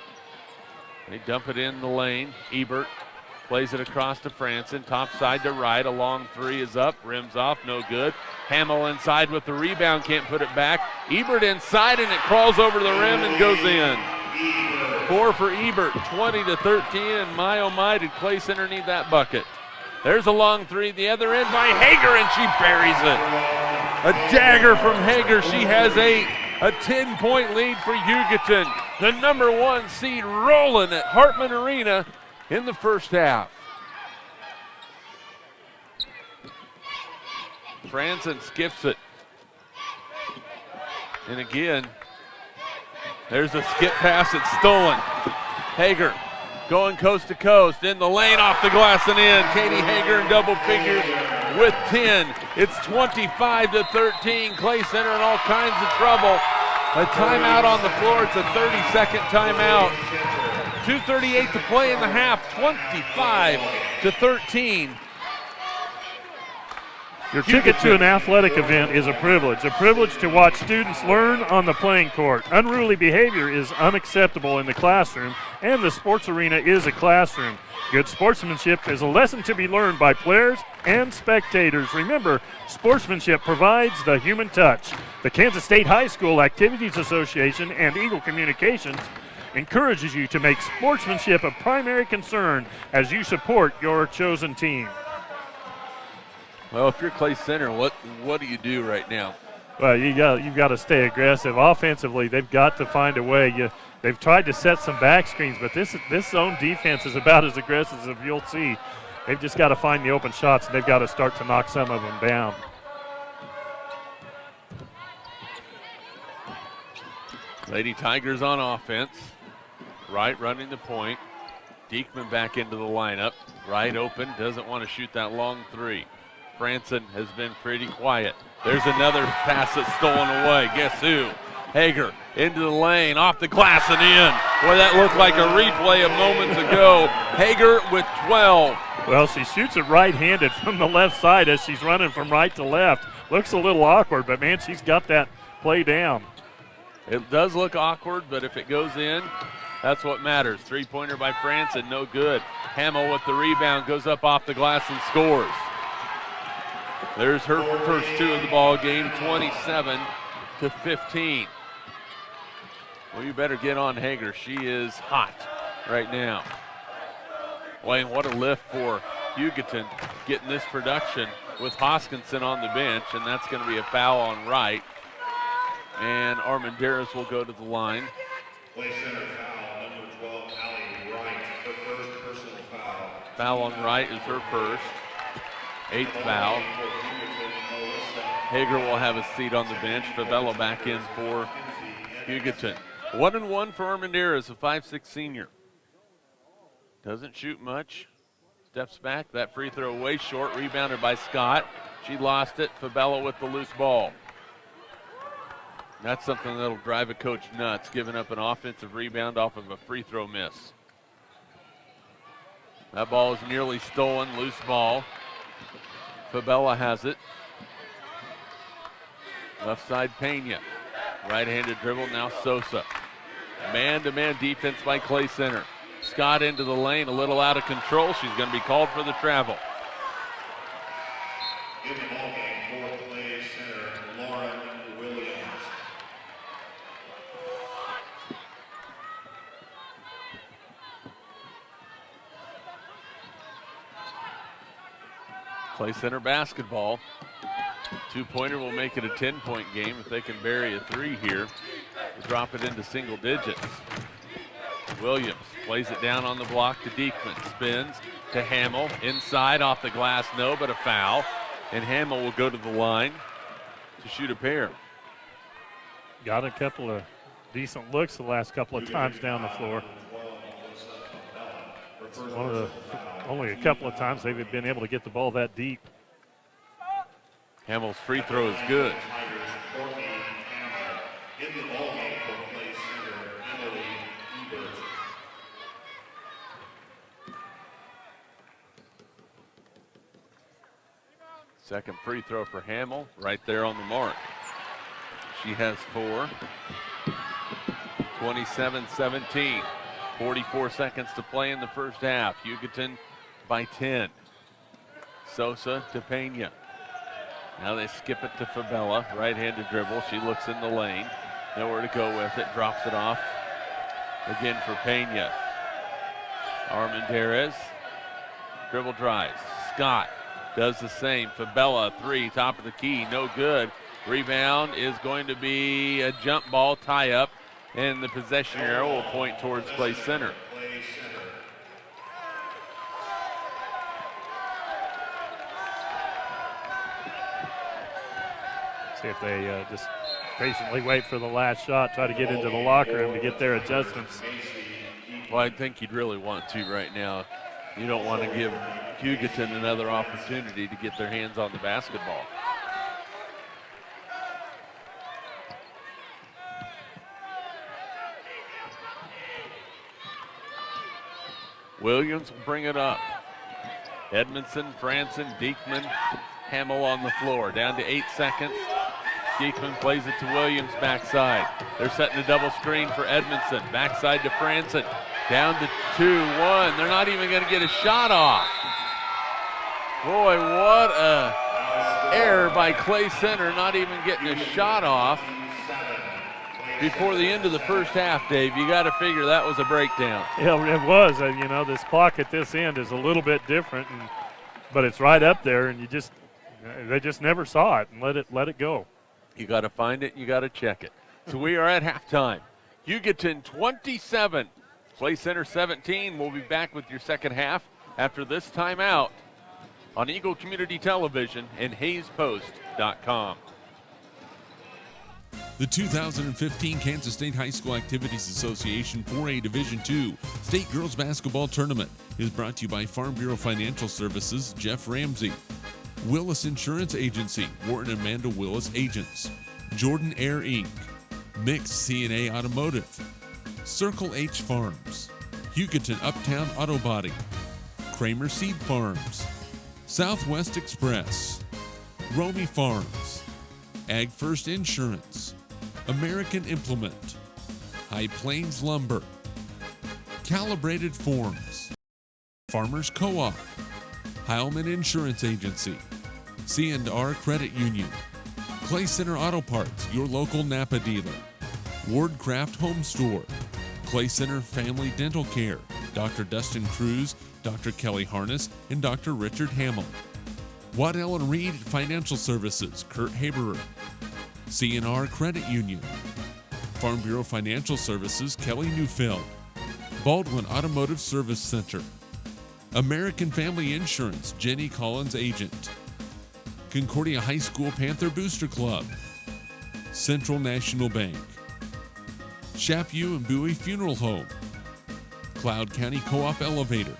They dump it in the lane. Ebert plays it across to Franson. Top side to right. A long three is up. Rims off. No good. Hamill inside with the rebound. Can't put it back. Ebert inside, and it crawls over the rim and goes in. 4 for Ebert. 20-13. And my, oh my, did Clay Center need that bucket. There's a long three. The other end by Hager, and she buries it. A dagger from Hager. She has 8. A 10-point lead for Hugoton. The number 1 seed rolling at Hartman Arena in the first half. Franson skips it. And again, there's a skip pass. It's stolen. Hager going coast to coast in the lane, off the glass and in. Katie Hager in double figures with 10. It's 25-13. Clay Center in all kinds of trouble. A timeout on the floor. It's a 30-second timeout. 2:38 to play in the half. 25-13. Your ticket to an athletic event is a privilege to watch students learn on the playing court. Unruly behavior is unacceptable in the classroom, and the sports arena is a classroom. Good sportsmanship is a lesson to be learned by players and spectators. Remember, sportsmanship provides the human touch. The Kansas State High School Activities Association and Eagle Communications encourages you to make sportsmanship a primary concern as you support your chosen team. Well, if you're Clay Center, what do you do right now? Well, you've got to stay aggressive. Offensively, they've got to find a way. They've tried to set some back screens, but this zone defense is about as aggressive as you'll see. They've just got to find the open shots, and they've got to start to knock some of them down. Lady Tigers on offense. Wright running the point. Diekman back into the lineup. Right open, doesn't want to shoot that long three. Franson has been pretty quiet. There's another pass that's stolen away. Guess who? Hager into the lane, off the glass and in. Boy, that looked like a replay of moments ago. Hager with 12. Well, she shoots it right-handed from the left side as she's running from right to left. Looks a little awkward, but, man, she's got that play down. It does look awkward, but if it goes in, that's what matters. Three-pointer by Franson, no good. Hamill with the rebound, goes up off the glass and scores. There's her first two of the ball game, 27-15. Well, you better get on Hager. She is hot right now. Wayne, what a lift for Hugoton getting this production with Hoskinson on the bench, and that's going to be a foul on Wright. And Armandaris will go to the line. Play center foul, number 12, Allie Wright, her first personal foul. Foul on Wright is her first. 8th foul. Hager will have a seat on the bench. Favela back in for Hugoton. 1-1 for Armandaris, a 5'6" senior. Doesn't shoot much. Steps back. That free throw way short. Rebounded by Scott. She lost it. Favela with the loose ball. That's something that'll drive a coach nuts, giving up an offensive rebound off of a free throw miss. That ball is nearly stolen. Loose ball. Favela has it. Left side Pena. Right-handed dribble, now Sosa. Man-to-man defense by Clay Center. Scott into the lane, a little out of control. She's going to be called for the travel. In the ball game for Clay Center, Lauren Williams. Clay Center basketball. Two-pointer will make it a 10-point game if they can bury a three here. Drop it into single digits. Williams plays it down on the block to Diekman. Spins to Hamill. Inside, off the glass, no, but a foul. And Hamill will go to the line to shoot a pair. Got a couple of decent looks the last couple of times down the floor. It's one of the only a couple of times they've been able to get the ball that deep. Hamill's free throw is good. In the ball game for Clay Center, Emily Ebert. Second free throw for Hamill, right there on the mark. She has 4. 27-17. 44 seconds to play in the first half. Hugoton by 10. Sosa to Pena. Now they skip it to Favela. Right-handed dribble. She looks in the lane. Nowhere to go with it. Drops it off. Again for Pena. Armandaris. Dribble drives. Scott does the same. Favela, 3, top of the key. No good. Rebound is going to be a jump ball tie-up. And the possession arrow will point towards Clay Center. See if they just patiently wait for the last shot, try to get into the locker room to get their adjustments. Well, I think you'd really want to right now. You don't want to give Hugoton another opportunity to get their hands on the basketball. Williams will bring it up. Edmondson, Franson, Diekman, Hamill on the floor. Down to 8 seconds. Diekman plays it to Williams backside. They're setting a double screen for Edmondson. Backside to Franson. Down to 2-1. They're not even going to get a shot off. Boy, what a error by Clay Center, not even getting a shot off before the end of the first half, Dave. You got to figure that was a breakdown. Yeah, it was. You know, this clock at this end is a little bit different, but it's right up there, and they just never saw it and let it go. You got to find it. You got to check it. So we are at halftime. Hugoton 27, Clay Center 17. We'll be back with your second half after this timeout on Eagle Community Television and HayesPost.com. The 2015 Kansas State High School Activities Association 4A Division II State Girls Basketball Tournament is brought to you by Farm Bureau Financial Services, Jeff Ramsey, Willis Insurance Agency, Wharton and Amanda Willis Agents, Jordan Air Inc., Mix C&A Automotive, Circle H Farms, Hugoton Uptown Auto Body, Kramer Seed Farms, Southwest Express, Romy Farms, Ag First Insurance, American Implement, High Plains Lumber, Calibrated Forms, Farmers Co-op, Heilman Insurance Agency, C&R Credit Union, Clay Center Auto Parts, your local Napa dealer, Wardcraft Home Store, Clay Center Family Dental Care, Dr. Dustin Cruz, Dr. Kelly Harness, and Dr. Richard Hamill, Waddell & Reed Financial Services, Kurt Haberer, C&R Credit Union, Farm Bureau Financial Services, Kelly Neufeld, Baldwin Automotive Service Center, American Family Insurance, Jenny Collins Agent, Concordia High School Panther Booster Club, Central National Bank, Chapu and Bowie Funeral Home, Cloud County Co-op Elevator,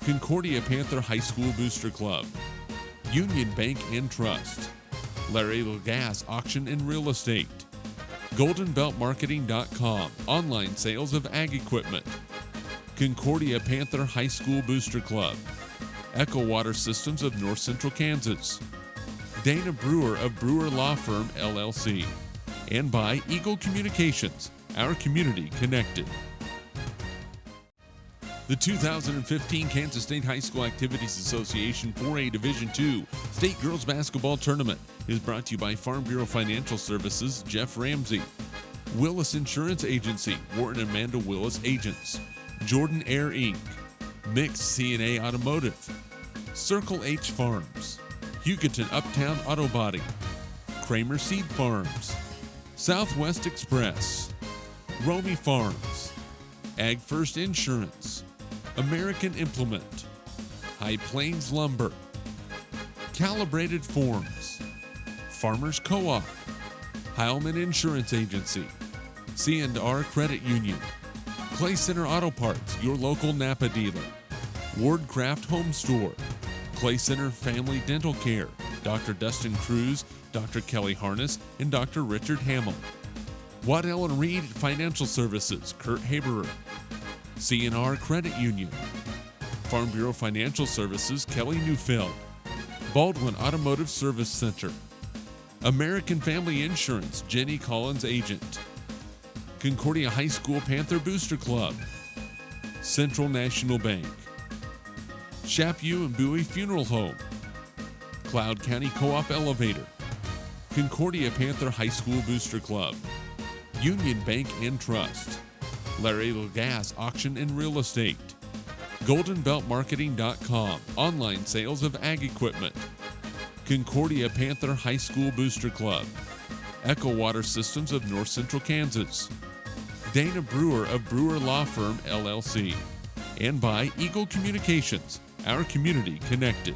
Concordia Panther High School Booster Club, Union Bank and Trust, Larry Gas Auction and Real Estate, GoldenBeltMarketing.com, online sales of ag equipment, Concordia Panther High School Booster Club, Echo Water Systems of North Central Kansas, Dana Brewer of Brewer Law Firm, LLC, and by Eagle Communications, our community connected. The 2015 Kansas State High School Activities Association 4A Division II State Girls Basketball Tournament is brought to you by Farm Bureau Financial Services, Jeff Ramsey, Willis Insurance Agency, Wharton and Amanda Willis Agents, Jordan Air Inc., Mix C&A Automotive, Circle H Farms, Hugoton Uptown Auto Body, Kramer Seed Farms, Southwest Express, Romy Farms, Ag First Insurance, American Implement, High Plains Lumber, Calibrated Forms, Farmers Co-op, Heilman Insurance Agency, C&R Credit Union, Clay Center Auto Parts, your local Napa dealer, Wardcraft Home Store, Clay Center Family Dental Care, Dr. Dustin Cruz, Dr. Kelly Harness, and Dr. Richard Hamill, Waddell & Reed Financial Services, Kurt Haberer, C&R Credit Union, Farm Bureau Financial Services, Kelly Neufeld, Baldwin Automotive Service Center, American Family Insurance, Jenny Collins Agent, Concordia High School Panther Booster Club, Central National Bank, Chapu and Bowie Funeral Home, Cloud County Co-op Elevator, Concordia Panther High School Booster Club, Union Bank and Trust, Larry Gas Auction and Real Estate, GoldenBeltMarketing.com, online sales of ag equipment, Concordia Panther High School Booster Club, Echo Water Systems of North Central Kansas, Dana Brewer of Brewer Law Firm, LLC, and by Eagle Communications, our community connected.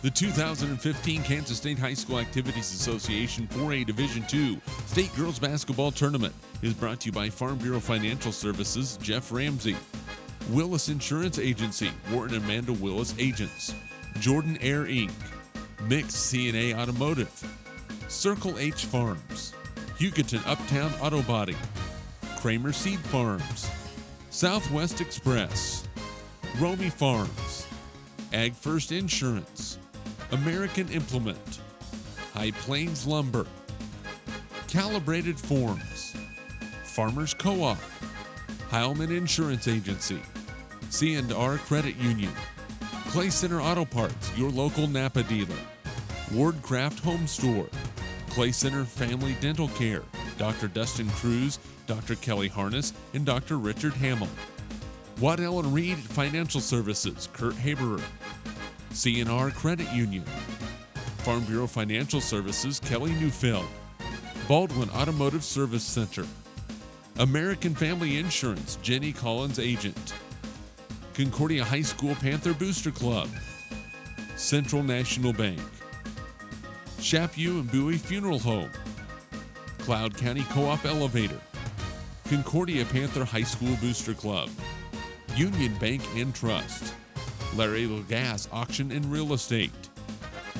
The 2015 Kansas State High School Activities Association 4A Division II State Girls Basketball Tournament is brought to you by Farm Bureau Financial Services, Jeff Ramsey, Willis Insurance Agency, Wharton and Amanda Willis Agents, Jordan Air Inc., Mix C&A Automotive, Circle H Farms, Hugoton Uptown Auto Body, Kramer Seed Farms, Southwest Express, Romy Farms, Ag First Insurance, American Implement, High Plains Lumber, Calibrated Forms, Farmers Co-op, Heilman Insurance Agency, C&R Credit Union, Clay Center Auto Parts, your local Napa dealer, Wardcraft Home Store, Clay Center Family Dental Care, Dr. Dustin Cruz, Dr. Kelly Harness, and Dr. Richard Hamill, Waddell & Reed Financial Services, Kurt Haberer, C&R Credit Union, Farm Bureau Financial Services, Kelly Neufeld, Baldwin Automotive Service Center, American Family Insurance, Jenny Collins Agent, Concordia High School Panther Booster Club, Central National Bank, Chaput and Bowie Funeral Home, Cloud County Co-op Elevator, Concordia Panther High School Booster Club, Union Bank and Trust, Laredo Gas Auction and Real Estate,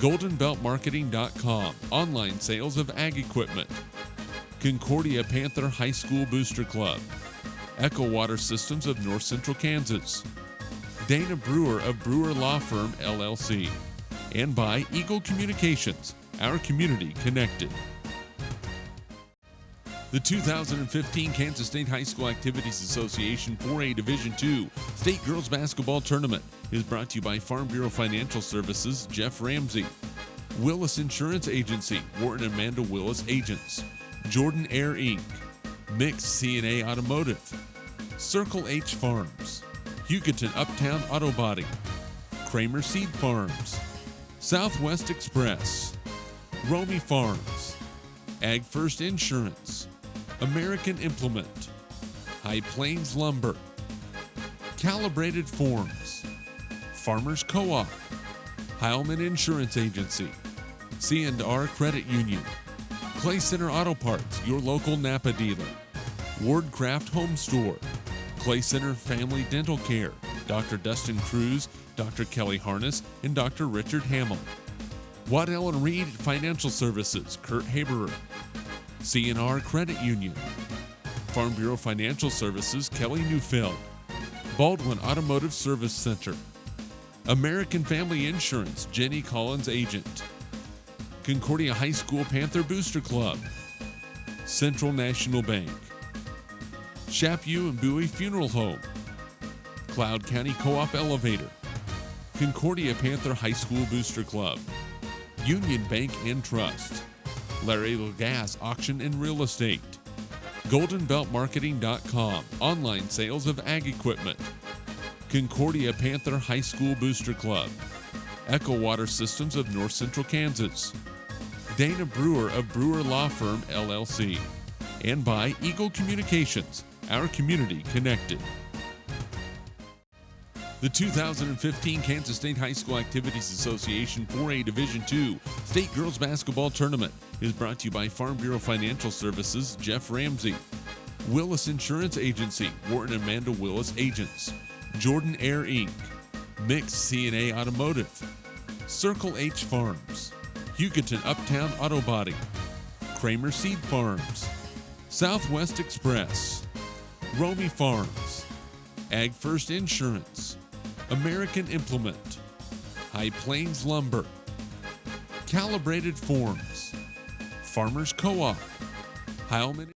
GoldenBeltMarketing.com, online sales of ag equipment, Concordia Panther High School Booster Club, Echo Water Systems of North Central Kansas, Dana Brewer of Brewer Law Firm, LLC, and by Eagle Communications, our community connected. The 2015 Kansas State High School Activities Association 4A Division II State Girls Basketball Tournament is brought to you by Farm Bureau Financial Services, Jeff Ramsey, Willis Insurance Agency, Wharton and Amanda Willis Agents, Jordan Air Inc., Mix C&A Automotive, Circle H Farms, Hugoton Uptown Auto Body, Kramer Seed Farms, Southwest Express, Romy Farms, Ag First Insurance, American Implement, High Plains Lumber, Calibrated Forms, Farmers Co-op, Heilman Insurance Agency, C&R Credit Union, Clay Center Auto Parts, your local Napa dealer, Wardcraft Home Store, Clay Center Family Dental Care, Dr. Dustin Cruz, Dr. Kelly Harness, and Dr. Richard Hamill, Waddell & Reed Financial Services, Kurt Haberer, C&R Credit Union, Farm Bureau Financial Services, Kelly Neufeld, Baldwin Automotive Service Center, American Family Insurance, Jenny Collins Agent, Concordia High School Panther Booster Club, Central National Bank, Chaput and Bowie Funeral Home, Cloud County Co-op Elevator, Concordia Panther High School Booster Club, Union Bank and Trust, Laredo Gas Auction and Real Estate, GoldenBeltMarketing.com, online sales of ag equipment, Concordia Panther High School Booster Club, Echo Water Systems of North Central Kansas, Dana Brewer of Brewer Law Firm, LLC, and by Eagle Communications, our community connected. The 2015 Kansas State High School Activities Association 4A Division II State Girls Basketball Tournament is brought to you by Farm Bureau Financial Services, Jeff Ramsey, Willis Insurance Agency, Wharton and Amanda Willis Agents, Jordan Air Inc., Mix C&A Automotive, Circle H Farms, Hugoton Uptown Auto Body, Kramer Seed Farms, Southwest Express, Romy Farms, Ag First Insurance, American Implement, High Plains Lumber, Calibrated Forms, Farmers Co-op, Heilman.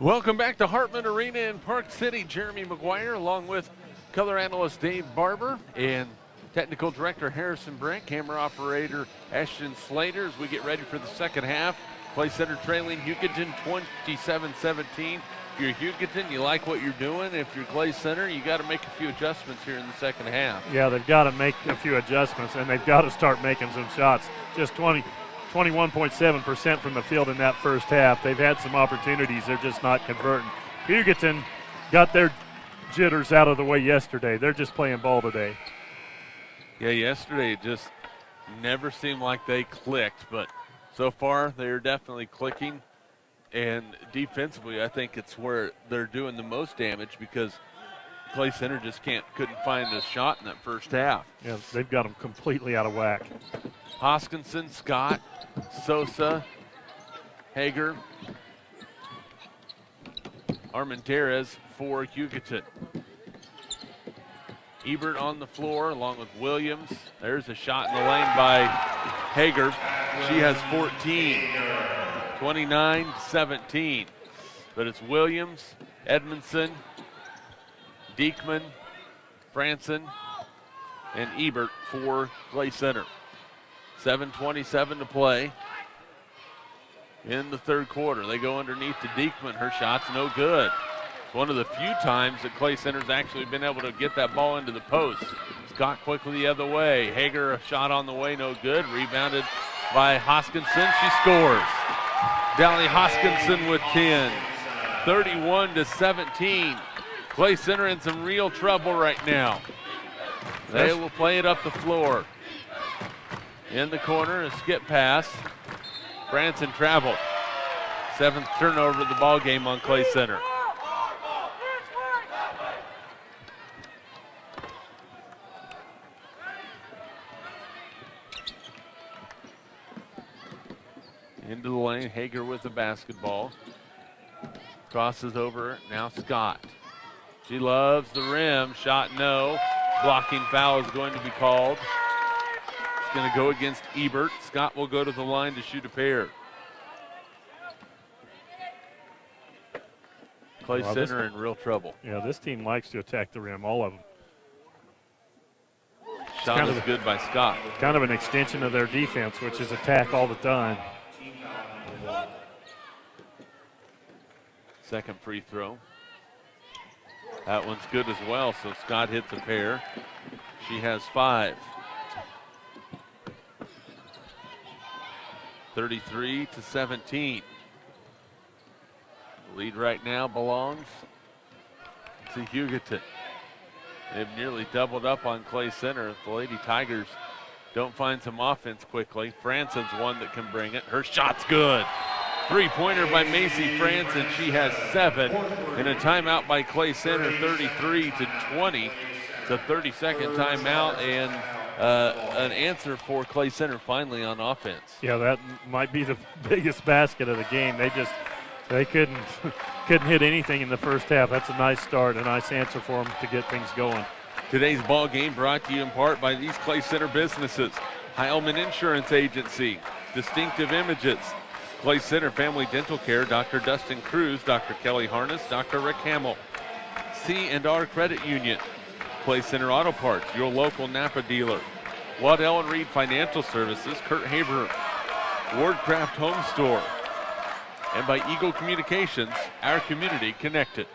Welcome back to Hartman Arena in Park City. Jeremy McGuire along with color analyst Dave Barber and technical director Harrison Brent, camera operator Ashton Slater as we get ready for the second half. Clay Center trailing Hugoton 27-17. If you're Hugoton, you like what you're doing. If you're Clay Center, you got to make a few adjustments here in the second half. Yeah, they've got to make a few adjustments, and they've got to start making some shots. Just 21.7% from the field in that first half. They've had some opportunities. They're just not converting. Hugoton got their jitters out of the way yesterday. They're just playing ball today. Yeah, yesterday it just never seemed like they clicked, but so far they're definitely clicking. And defensively, I think it's where they're doing the most damage because Clay Center just couldn't find a shot in that first half. Yeah, they've got them completely out of whack. Hoskinson, Scott, Sosa, Hager, Armenteres for Hugoton. Ebert on the floor along with Williams. There's a shot in the lane by Hager. She has 14, 29-17. But it's Williams, Edmondson, Diekman, Franson, and Ebert for Clay Center. 7:27 to play in the third quarter. They go underneath to Diekman. Her shot's no good. It's one of the few times that Clay Center's actually been able to get that ball into the post. Scott quickly the other way. Hager, a shot on the way, no good. Rebounded by Hoskinson. She scores. Dally Hoskinson with 10. 31-17. Clay Center in some real trouble right now. They will play it up the floor. In the corner, a skip pass. Branson traveled. 7th turnover of the ball game on Clay Center. Into the lane, Hager with the basketball. Crosses over, now Scott. She loves the rim, shot no. Blocking foul is going to be called. It's going to go against Ebert. Scott will go to the line to shoot a pair. Clay Center in real trouble. Yeah, this team likes to attack the rim, all of them. Shot is good by Scott. Kind of an extension of their defense, which is attack all the time. Second free throw. That one's good as well, so Scott hits a pair. She has 5. 33-17. The lead right now belongs to Hugoton. They've nearly doubled up on Clay Center. If the Lady Tigers don't find some offense quickly, Franson's one that can bring it. Her shot's good. Three-pointer by Macy Franson. She has 7. And a timeout by Clay Center, 33-20. It's a 30-second timeout and an answer for Clay Center finally on offense. Yeah, that might be the biggest basket of the game. They couldn't hit anything in the first half. That's a nice start, a nice answer for them to get things going. Today's ball game brought to you in part by these Clay Center businesses: Heilman Insurance Agency, Distinctive Images, Clay Center Family Dental Care, Dr. Dustin Cruz, Dr. Kelly Harness, Dr. Rick Hamill, C&R Credit Union, Clay Center Auto Parts, your local Napa dealer, Waddell and Reed Financial Services, Kurt Haber, Wardcraft Home Store, and by Eagle Communications, our community connected.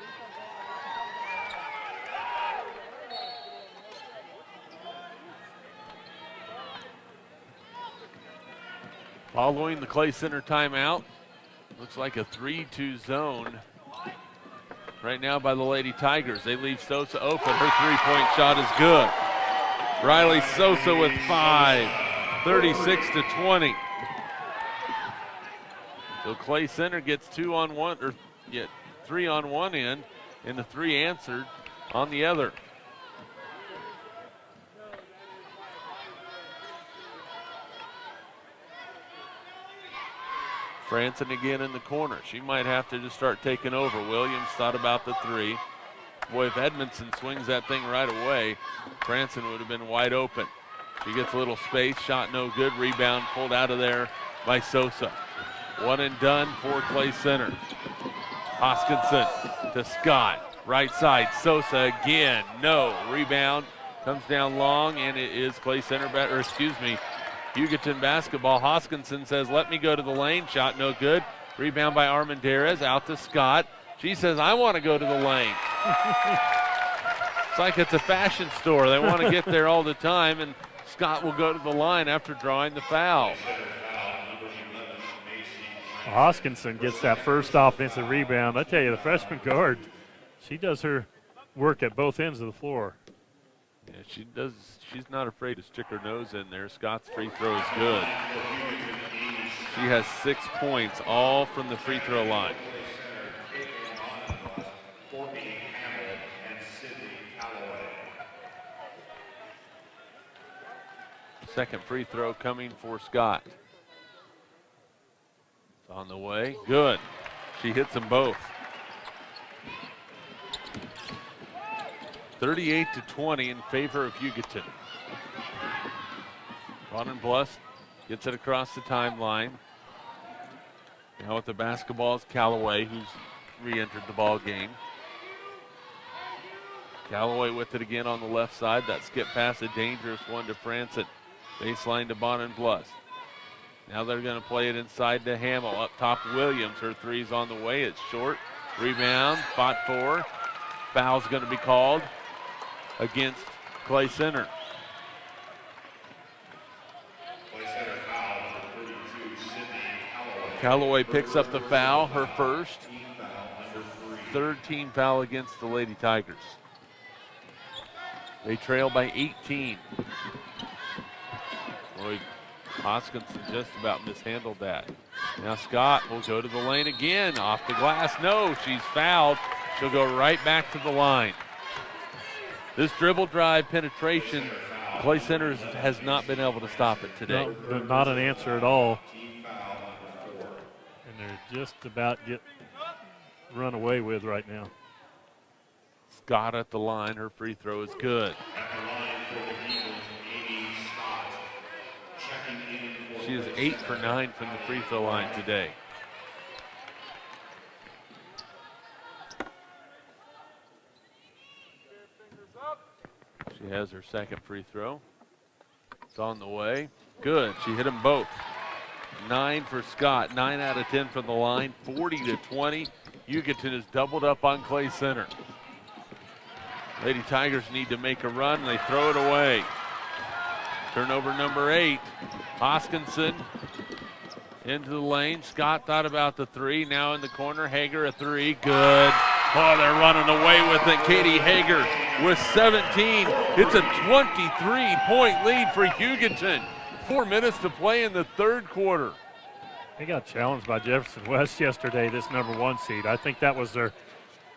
Following the Clay Center timeout, looks like a 3-2 zone right now by the Lady Tigers. They leave Sosa open. Her three-point shot is good. Riley Sosa with 5, 36-20. So Clay Center gets 2 on one, or 3 on one end, and the 3 answered on the other. Franson again in the corner. She might have to just start taking over. Williams thought about the 3. Boy, if Edmondson swings that thing right away, Franson would have been wide open. She gets a little space, shot no good, rebound pulled out of there by Sosa. 1 and done for Clay Center. Hoskinson to Scott, right side, Sosa again, no, rebound, comes down long, and it is Clay Center, Hugoton basketball. Hoskinson says, let me go to the lane. Shot no good. Rebound by Armenteres. Out to Scott. She says, I want to go to the lane. It's like it's a fashion store. They want to get there all the time, and Scott will go to the line after drawing the foul. Hoskinson gets that first offensive rebound. I tell you, the freshman guard, she does her work at both ends of the floor. Yeah, she does. She's not afraid to stick her nose in there. Scott's free throw is good. She has 6 points, all from the free throw line. Second free throw coming for Scott. It's on the way. Good. She hits them both. 38-20 in favor of Hugoton. Bonenblust gets it across the timeline. Now with the basketball is Callaway, who's re-entered the ball game. Callaway with it again on the left side. That skip pass, a dangerous one to Franson. Baseline to Bonenblust. Now they're going to play it inside to Hamill. Up top, Williams. Her three's on the way. It's short. Rebound, fought for. Foul's going to be called against Clay Center. Callaway picks up the foul, her first. Third team foul against the Lady Tigers. They trail by 18. Boy, Hoskinson just about mishandled that. Now Scott will go to the lane again. Off the glass. No, she's fouled. She'll go right back to the line. This dribble drive penetration, Clay Center has not been able to stop it today. No, not an answer at all. And they're just about get run away with right now. Scott at the line. Her free throw is good. She is 8 for 9 from the free throw line today. She has her second free throw. It's on the way. Good. She hit them both. 9 for Scott. 9 out of 10 from the line. 40-20. Hugoton is doubled up on Clay Center. Lady Tigers need to make a run. They throw it away. Turnover number 8. Hoskinson into the lane. Scott thought about the three. Now in the corner. Hager a three. Good. Oh, they're running away with it. Katie Hager with 17. It's a 23-point lead for Hugoton. 4 minutes to play in the third quarter. They got challenged by Jefferson West yesterday, this number 1 seed. I think that was their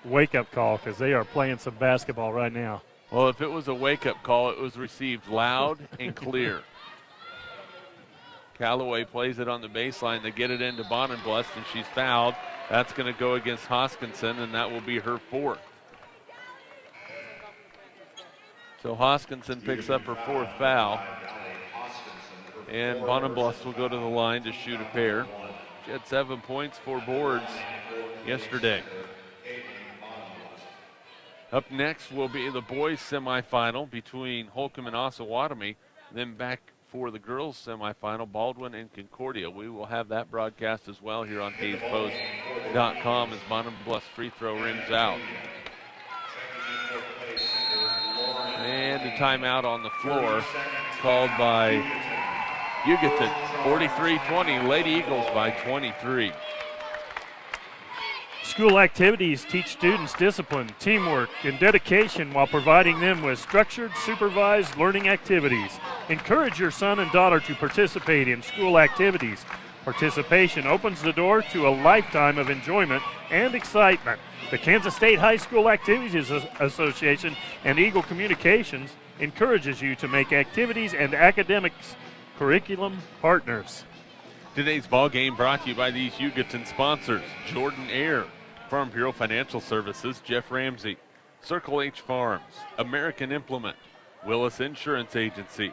wake-up call because they are playing some basketball right now. Well, if it was a wake-up call, it was received loud and clear. Callaway plays it on the baseline. They get it into Bonenblust, and she's fouled. That's going to go against Hoskinson, and that will be her fourth. So Hoskinson picks up her fourth foul. And Bonenblust will go to the line to shoot a pair. She had 7 points, 4 boards yesterday. Up next will be the boys semifinal between Holcomb and Osawatomie. Then back for the girls semifinal, Baldwin and Concordia. We will have that broadcast as well here on HayesPost.com as Bonenblust free throw rims out. And a timeout on the floor called by Hugoton. 43-20, Lady Eagles by 23. School activities teach students discipline, teamwork, and dedication while providing them with structured, supervised learning activities. Encourage your son and daughter to participate in school activities. Participation opens the door to a lifetime of enjoyment and excitement. The Kansas State High School Activities Association and Eagle Communications encourages you to make activities and academics curriculum partners. Today's ball game brought to you by these Hugoton sponsors: Jordan Air, Farm Bureau Financial Services, Jeff Ramsey, Circle H Farms, American Implement, Willis Insurance Agency,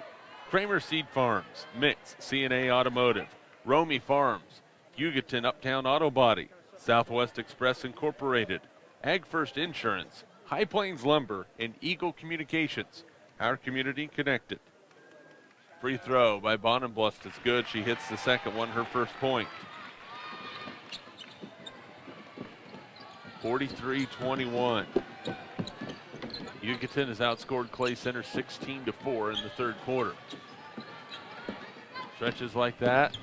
Kramer Seed Farms, Mix CNA Automotive, Romy Farms, Hugoton Uptown Auto Body, Southwest Express Incorporated, Ag First Insurance, High Plains Lumber, and Eagle Communications. Our community connected. Free throw by Bonenblust is good. She hits the second one, her first point. 43-21. Hugoton has outscored Clay Center 16-4 in the third quarter. Stretches like that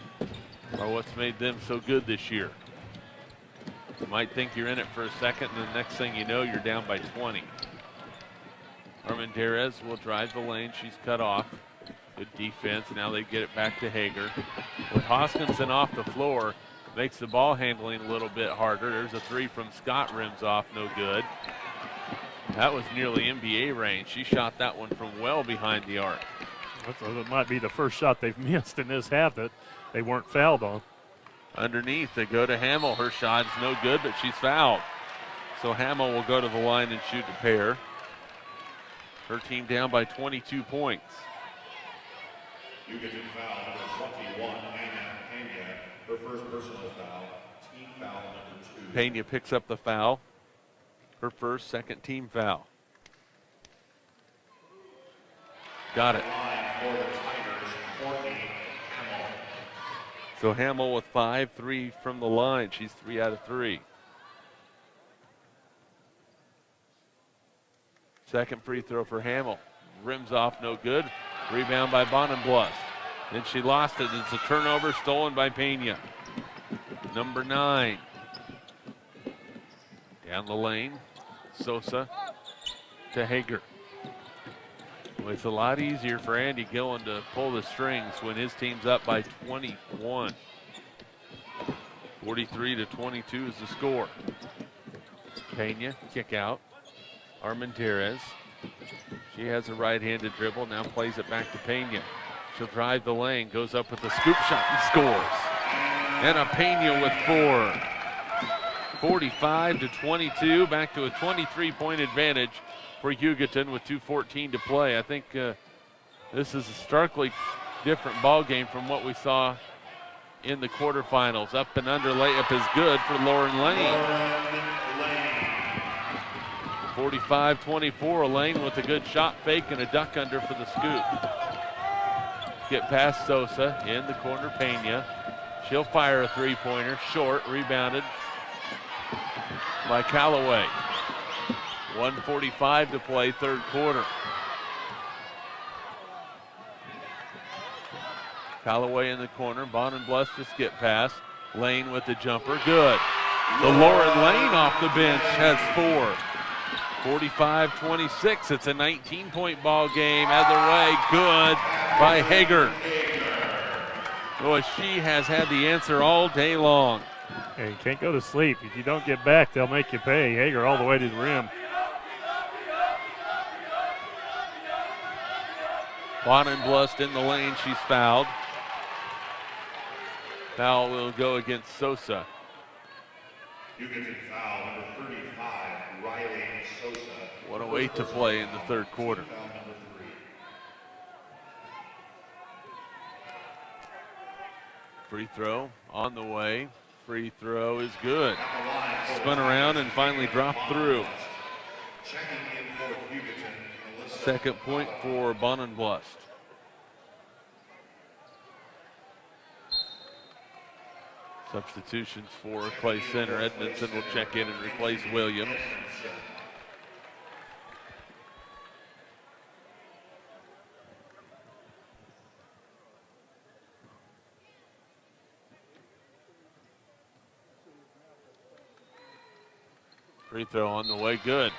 are what's made them so good this year. You might think you're in it for a second, and the next thing you know, you're down by 20. Armendariz will drive the lane. She's cut off. Good defense. Now they get it back to Hager. With Hoskinson off the floor, makes the ball handling a little bit harder. There's a three from Scott, rims off, no good. That was nearly NBA range. She shot that one from well behind the arc. That might be the first shot they've missed in this half that they weren't fouled on. Underneath, they go to Hamill. Her shot's no good, but she's fouled. So Hamill will go to the line and shoot a pair. Her team down by 22 points. Hugoton foul number 21, Anna Pena. Her first personal foul, team foul number 2. Pena picks up the foul. Her first, second team foul. Got it. For the Tigers, Courtney Hamill. So Hamill with 5-3 from the line. She's 3 out of 3. Second free throw for Hamill. Rims off, no good. Rebound by Bonenblust. Then she lost it. It's a turnover stolen by Pena. Number 9. Down the lane. Sosa to Hager. Well, it's a lot easier for Andy Gillen to pull the strings when his team's up by 21. 43-22 is the score. Pena, kick out. Armenteres. She has a right-handed dribble, now plays it back to Pena. She'll drive the lane, goes up with a scoop shot and scores. And a Pena with 4. 45-22, back to a 23-point advantage for Hugoton with 2:14 to play. I think this is a starkly different ball game from what we saw in the quarterfinals. Up and under layup is good for Lauren Lane. 45-24, Lane with a good shot fake and a duck under for the scoop. Get past Sosa, in the corner, Pena. She'll fire a three-pointer, short, rebounded by Callaway. 1:45 to play, third quarter. Callaway in the corner, Bonenblust to skip pass. Lane with the jumper, good. So Lauren Lane off the bench has 4. 45-26, it's a 19-point ball game. Other way, good by Hager. Boy, she has had the answer all day long. Hey, you can't go to sleep. If you don't get back, they'll make you pay. Hager all the way to the rim. Bonenblust in the lane, she's fouled. Foul will go against Sosa. Hugoton foul number 35, Riley Sosa. 1:08 to play in the third quarter. Foul number 3. Free throw on the way. Free throw is good. Spun around and finally dropped through. Checking in for Hugoton, Alyssa. Second point for Bonenblust. Substitutions for Clay Center. Edmondson will check in and replace Williams. Free throw on the way, good.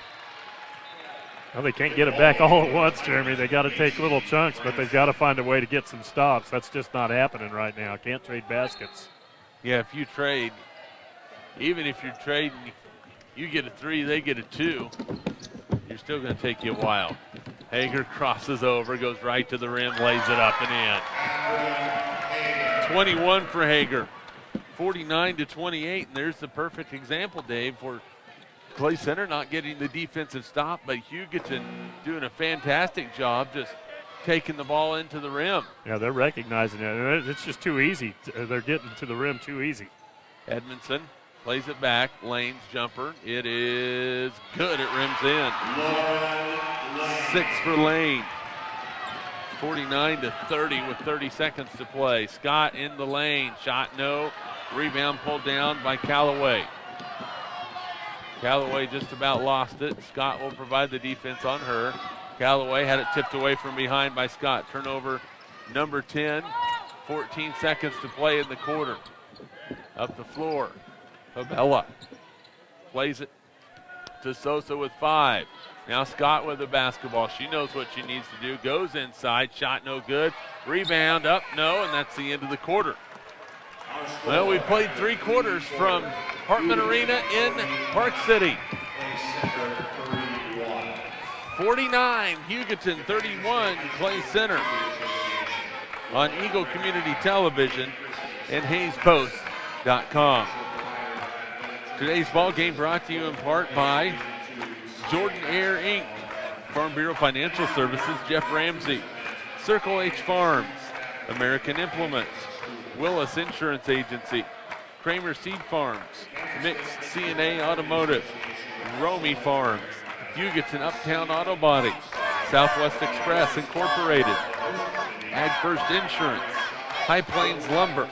Well, they can't get it back all at once, Jeremy. They got to take little chunks, but they've got to find a way to get some stops. That's just not happening right now. Can't trade baskets. Yeah, if you trade, even if you're trading, you get a 3, they get a 2, you're still going to take you a while. Hager crosses over, goes right to the rim, lays it up and in. 21 for Hager, 49-28, and there's the perfect example, Dave, for Clay Center not getting the defensive stop, but Hugoton doing a fantastic job just taking the ball into the rim. Yeah, they're recognizing it. It's just too easy. They're getting to the rim too easy. Edmondson plays it back. Lane's jumper. It is good. It rims in. 6 for Lane. 49-30 with 30 seconds to play. Scott in the lane. Shot no. Rebound pulled down by Callaway. Callaway just about lost it. Scott will provide the defense on her. Callaway had it tipped away from behind by Scott. Turnover number 10. 14 seconds to play in the quarter. Up the floor. Fabella plays it to Sosa with 5. Now Scott with the basketball. She knows what she needs to do. Goes inside. Shot no good. Rebound up no, and that's the end of the quarter. Well, we played 3 quarters from Hartman Arena in Park City. 49, Hugoton 31, Clay Center. on Eagle Community Television and HayesPost.com. Today's ball game brought to you in part by Jordan Air Inc., Farm Bureau Financial Services, Jeff Ramsey, Circle H Farms, American Implements, Willis Insurance Agency, Kramer Seed Farms, Mix C&A Automotive, Romy Farms, Hugoton Uptown Auto Body, Southwest Express Incorporated, Ag First Insurance, High Plains Lumber,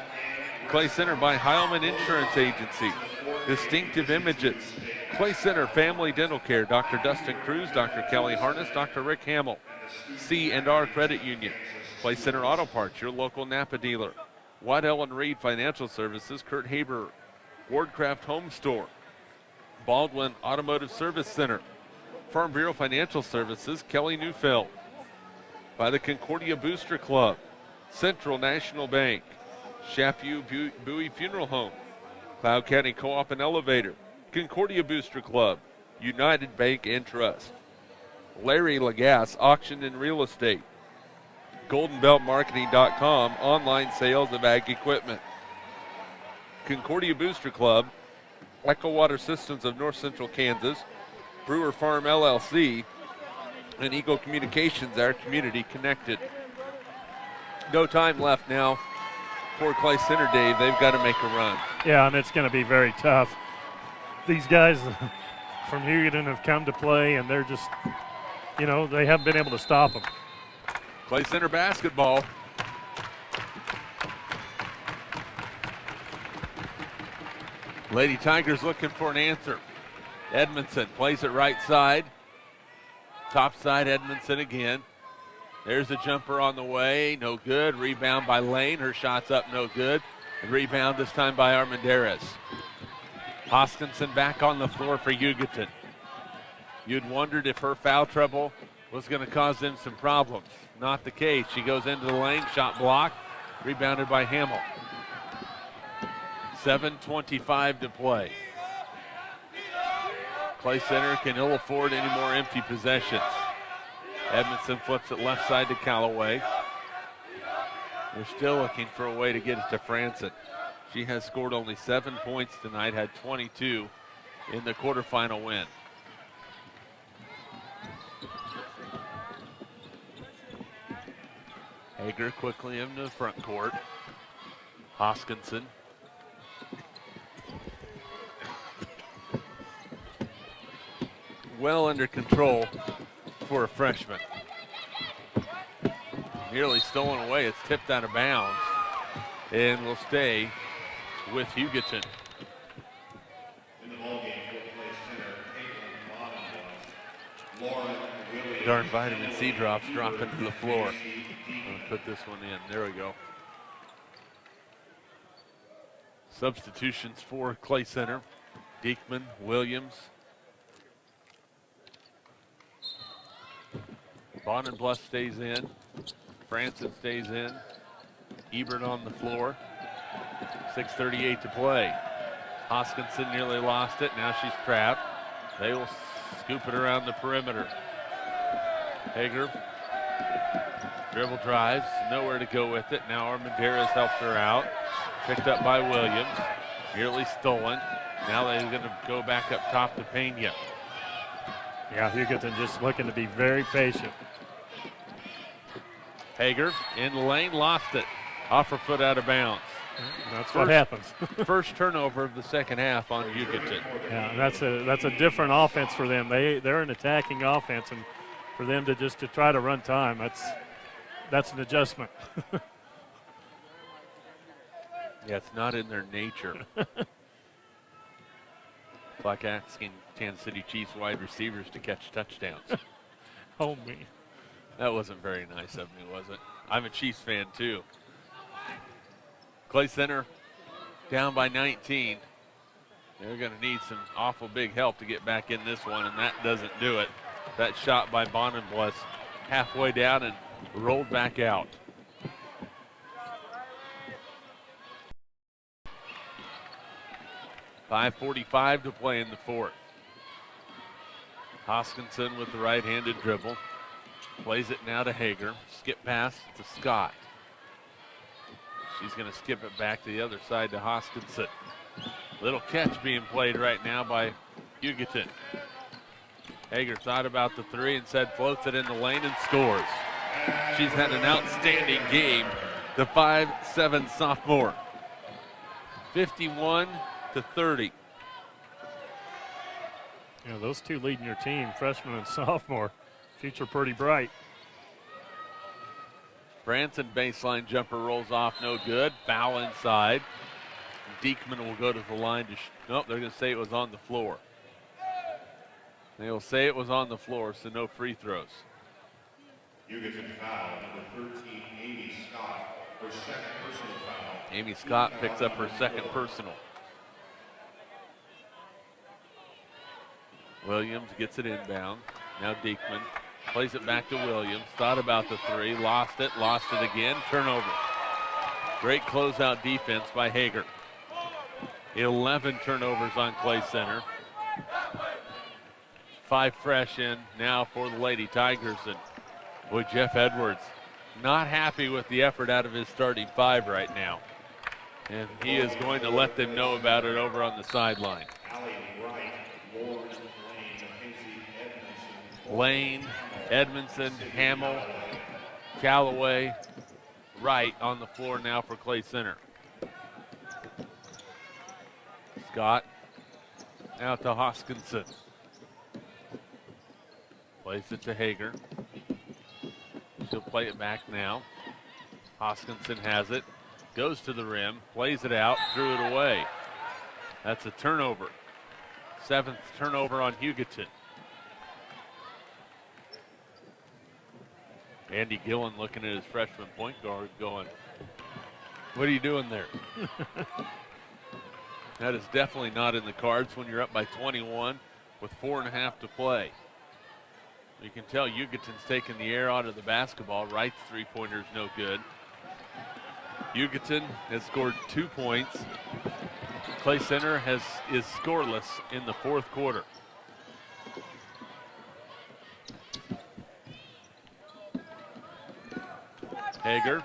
Clay Center by Heilman Insurance Agency, Distinctive Images, Clay Center Family Dental Care, Dr. Dustin Cruz, Dr. Kelly Harness, Dr. Rick Hamill, C&R Credit Union, Clay Center Auto Parts, your local Napa dealer, Waddell and Reed Financial Services, Kurt Haber, Wardcraft Home Store, Baldwin Automotive Service Center, Farm Bureau Financial Services, Kelly Neufeld, by the Concordia Booster Club, Central National Bank, Chapu Bowie Funeral Home, Cloud County Co-op and Elevator, Concordia Booster Club, United Bank and Trust, Larry Lagasse Auction and Real Estate, GoldenBeltMarketing.com, online sales of ag equipment, Concordia Booster Club, Echo Water Systems of North Central Kansas, Brewer Farm LLC, and Eagle Communications, our community connected. No time left now for Clay Center, Dave. They've got to make a run. Yeah, and it's going to be very tough. These guys from Hugoton have come to play, and they're just, they haven't been able to stop them. Clay Center basketball. Lady Tigers looking for an answer. Edmondson plays it right side. Top side, Edmondson again. There's a jumper on the way, no good. Rebound by Lane, her shot's up, no good. And rebound this time by Armendariz. Hoskinson back on the floor for Hugoton. You'd wondered if her foul trouble was going to cause them some problems. Not the case. She goes into the lane, shot blocked, rebounded by Hamill. 7:25 to play. Clay Center can ill afford any more empty possessions. Edmondson flips it left side to Callaway. They're still looking for a way to get it to Franson. She has scored only 7 points tonight, had 22 in the quarterfinal win. Hager quickly into the front court. Hoskinson. Well under control for a freshman. Nearly stolen away. It's tipped out of bounds and will stay with Hugoton. In the ballgame, fourth place center, Caitlin Bottom, Lauren Williams. Darn vitamin C drops dropping to the floor. I'll put this one in. There we go. Substitutions for Clay Center. Diekman, Williams. Bonenbluth stays in. Franson stays in. Ebert on the floor. 6:38 to play. Hoskinson nearly lost it. Now she's trapped. They will scoop it around the perimeter. Hager. Dribble drives. Nowhere to go with it. Now Armendariz helps her out. Picked up by Williams. Nearly stolen. Now they're going to go back up top to Pena. Yeah, Hugoton just looking to be very patient. Hager in the lane, lost it. Off her foot out of bounds. That's what happens. First turnover of the second half on Hugoton. Yeah, that's a different offense for them. They're an attacking offense, and for them to try to run time, that's an adjustment. Yeah, it's not in their nature. It's like asking Kansas City Chiefs wide receivers to catch touchdowns. Oh, me. That wasn't very nice of me, was it? I'm a Chiefs fan, too. Clay Center down by 19. They're going to need some awful big help to get back in this one, and that doesn't do it. That shot by Bonenbluth halfway down and rolled back out. .5:45 to play in the fourth. Hoskinson with the right-handed dribble. Plays it now to Hager. Skip pass to Scott. She's going to skip it back to the other side to Hoskinson. Little catch being played right now by Hugoton. Hager thought about the three and said floats it in the lane and scores. She's had an outstanding game, the 5'7" sophomore. 51-30. Those two leading your team, freshman and sophomore, future pretty bright. Branson baseline jumper rolls off, no good. Foul inside. Diekman will go to the line to nope, they're going to say it was on the floor. They will say it was on the floor, so no free throws. Hugoton foul, number 13, Amy Scott, her second personal foul. Amy Scott picks up her second personal. Williams gets it inbound. Now Diekman plays it back to Williams. Thought about the three, lost it again. Turnover. Great closeout defense by Hager. 11 turnovers on Clay Center. 5 fresh in now for the Lady Tigers. And boy, Jeff Edwards not happy with the effort out of his starting 5 right now. And he is going to let them know about it over on the sideline. Lane, Edmondson, Hamill, Callaway, Wright on the floor now for Clay Center. Scott out to Hoskinson. Plays it to Hager. She'll play it back now. Hoskinson has it. Goes to the rim. Plays it out. Threw it away. That's a turnover. 7th turnover on Hugoton. Andy Gillen looking at his freshman point guard going, what are you doing there? That is definitely not in the cards when you're up by 21 with 4.5 to play. You can tell Hugoton's taking the air out of the basketball. Wright's three-pointer's no good. Hugoton has scored 2 points. Clay Center is scoreless in the 4th quarter. Hager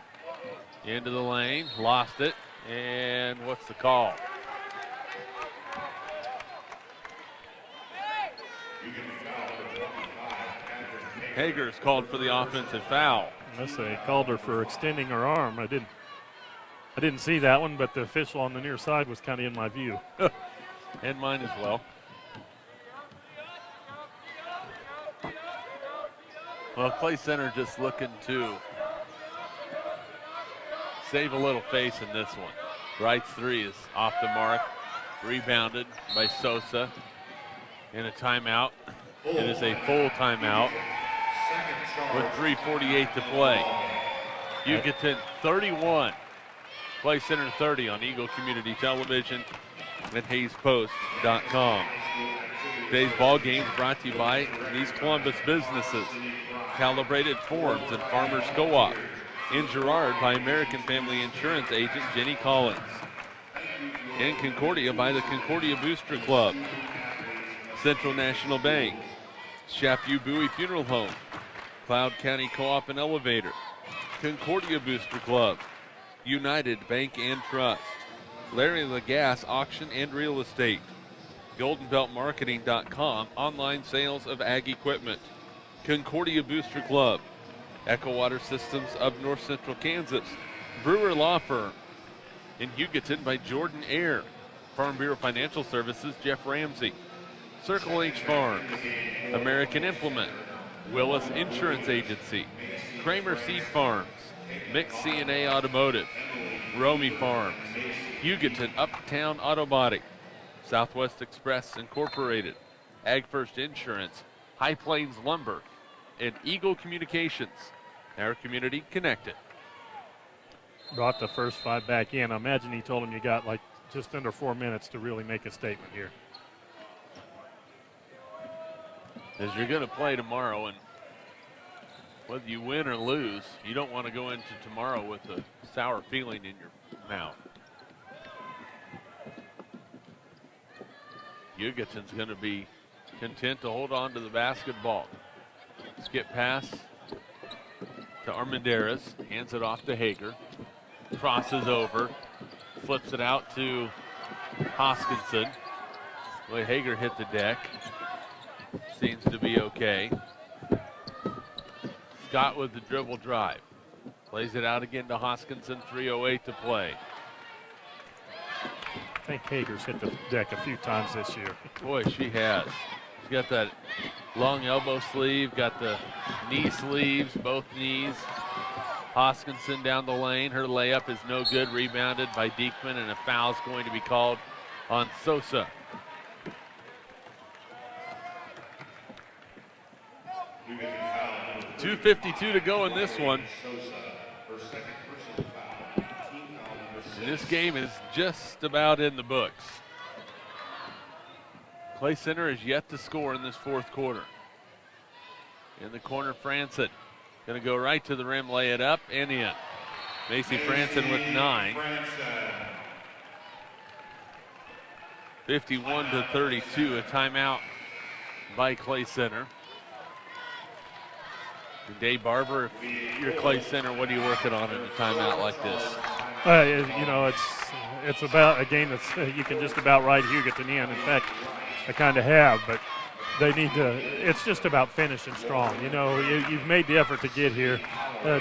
into the lane, lost it, and what's the call? Hager is called for the offensive foul. Unless they called her for extending her arm. I didn't see that one, but the official on the near side was kind of in my view. And mine as well. Well, Clay Center just looking to save a little face in this one. Wright's three is off the mark. Rebounded by Sosa in a timeout. It is a full timeout with 3:48 to play. Hugoton 31, Clay Center 30 on Eagle Community Television and HayesPost.com. Today's ball game is brought to you by these Columbus businesses. Calibrated Forms and Farmers Co-op. In Girard by American Family Insurance agent Jenny Collins. In Concordia by the Concordia Booster Club. Central National Bank. Chapu Bowie Funeral Home. Cloud County Co-op and Elevator. Concordia Booster Club. United Bank and Trust. Larry Lagasse Auction and Real Estate. GoldenBeltMarketing.com, online sales of ag equipment. Concordia Booster Club. Echo Water Systems of North Central Kansas. Brewer Law Firm. In Hugoton by Jordan Air. Farm Bureau Financial Services, Jeff Ramsey. Circle H Farms. American Implement. Willis Insurance Agency. Kramer Seed Farms. Mix C&A Automotive. Romy Farms. Hugoton Uptown Auto Body. Southwest Express Incorporated. Ag First Insurance. High Plains Lumber. And Eagle Communications. Our community connected. Brought the first 5 back in. I imagine he told him you got like just under 4 minutes to really make a statement here. As you're going to play tomorrow, and whether you win or lose, you don't want to go into tomorrow with a sour feeling in your mouth. Hugoton's going to be content to hold on to the basketball. Skip pass to Armendariz, hands it off to Hager. crosses over, flips it out to Hoskinson. Boy, Hager hit the deck. Seems to be okay. Scott with the dribble drive. Plays it out again to Hoskinson, 3:08 to play. I think Hager's hit the deck a few times this year. Boy, she has. She's got that long elbow sleeve, got the knee sleeves, both knees. Hoskinson down the lane. Her layup is no good, rebounded by Diekman, and a foul's going to be called on Sosa. .252 to go in this one. And this game is just about in the books. Clay Center is yet to score in this fourth quarter. In the corner, Franson. Going to go right to the rim, lay it up, and in. Macy Franson with 9. 51-32, a timeout by Clay Center. Dave Barber, if you're Clay Center, what are you working on in a timeout like this? You know, it's about a game that's you can just about ride Hugoton in. In fact, I kind of have, but they need to. It's just about finishing strong. You know, you've made the effort to get here.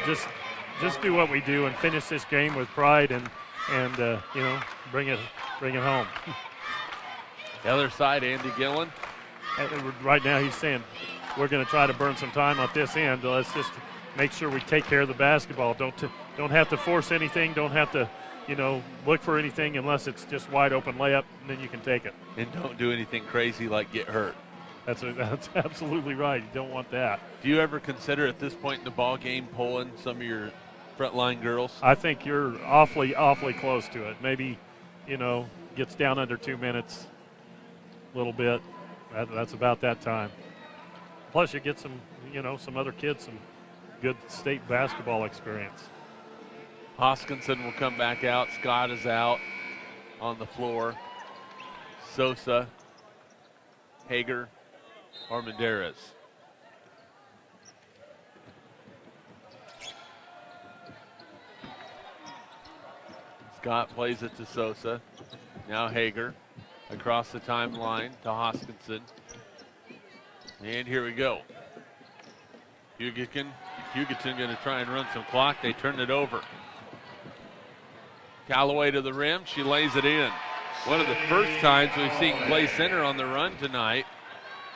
Just do what we do and finish this game with pride and you know, bring it home. The other side, Andy Gillen. Right now, he's saying we're going to try to burn some time at this end. Let's just make sure we take care of the basketball. Don't have to force anything. Don't have to, you know, look for anything unless it's just wide open layup, and then you can take it. And don't do anything crazy like get hurt. That's absolutely right. You don't want that. Do you ever consider at this point in the ball game pulling some of your frontline girls? I think you're awfully close to it. Maybe, you know, gets down under 2 minutes a little bit. That's about that time. Plus, you get some, you know, some other kids some good state basketball experience. Hoskinson will come back out. Scott is out on the floor. Sosa, Hager, Armendariz. Scott plays it to Sosa. Now Hager across the timeline to Hoskinson. And here we go. Hugoton going to try and run some clock. They turn it over. Callaway to the rim. She lays it in. One of the first times we've seen Clay Center on the run tonight.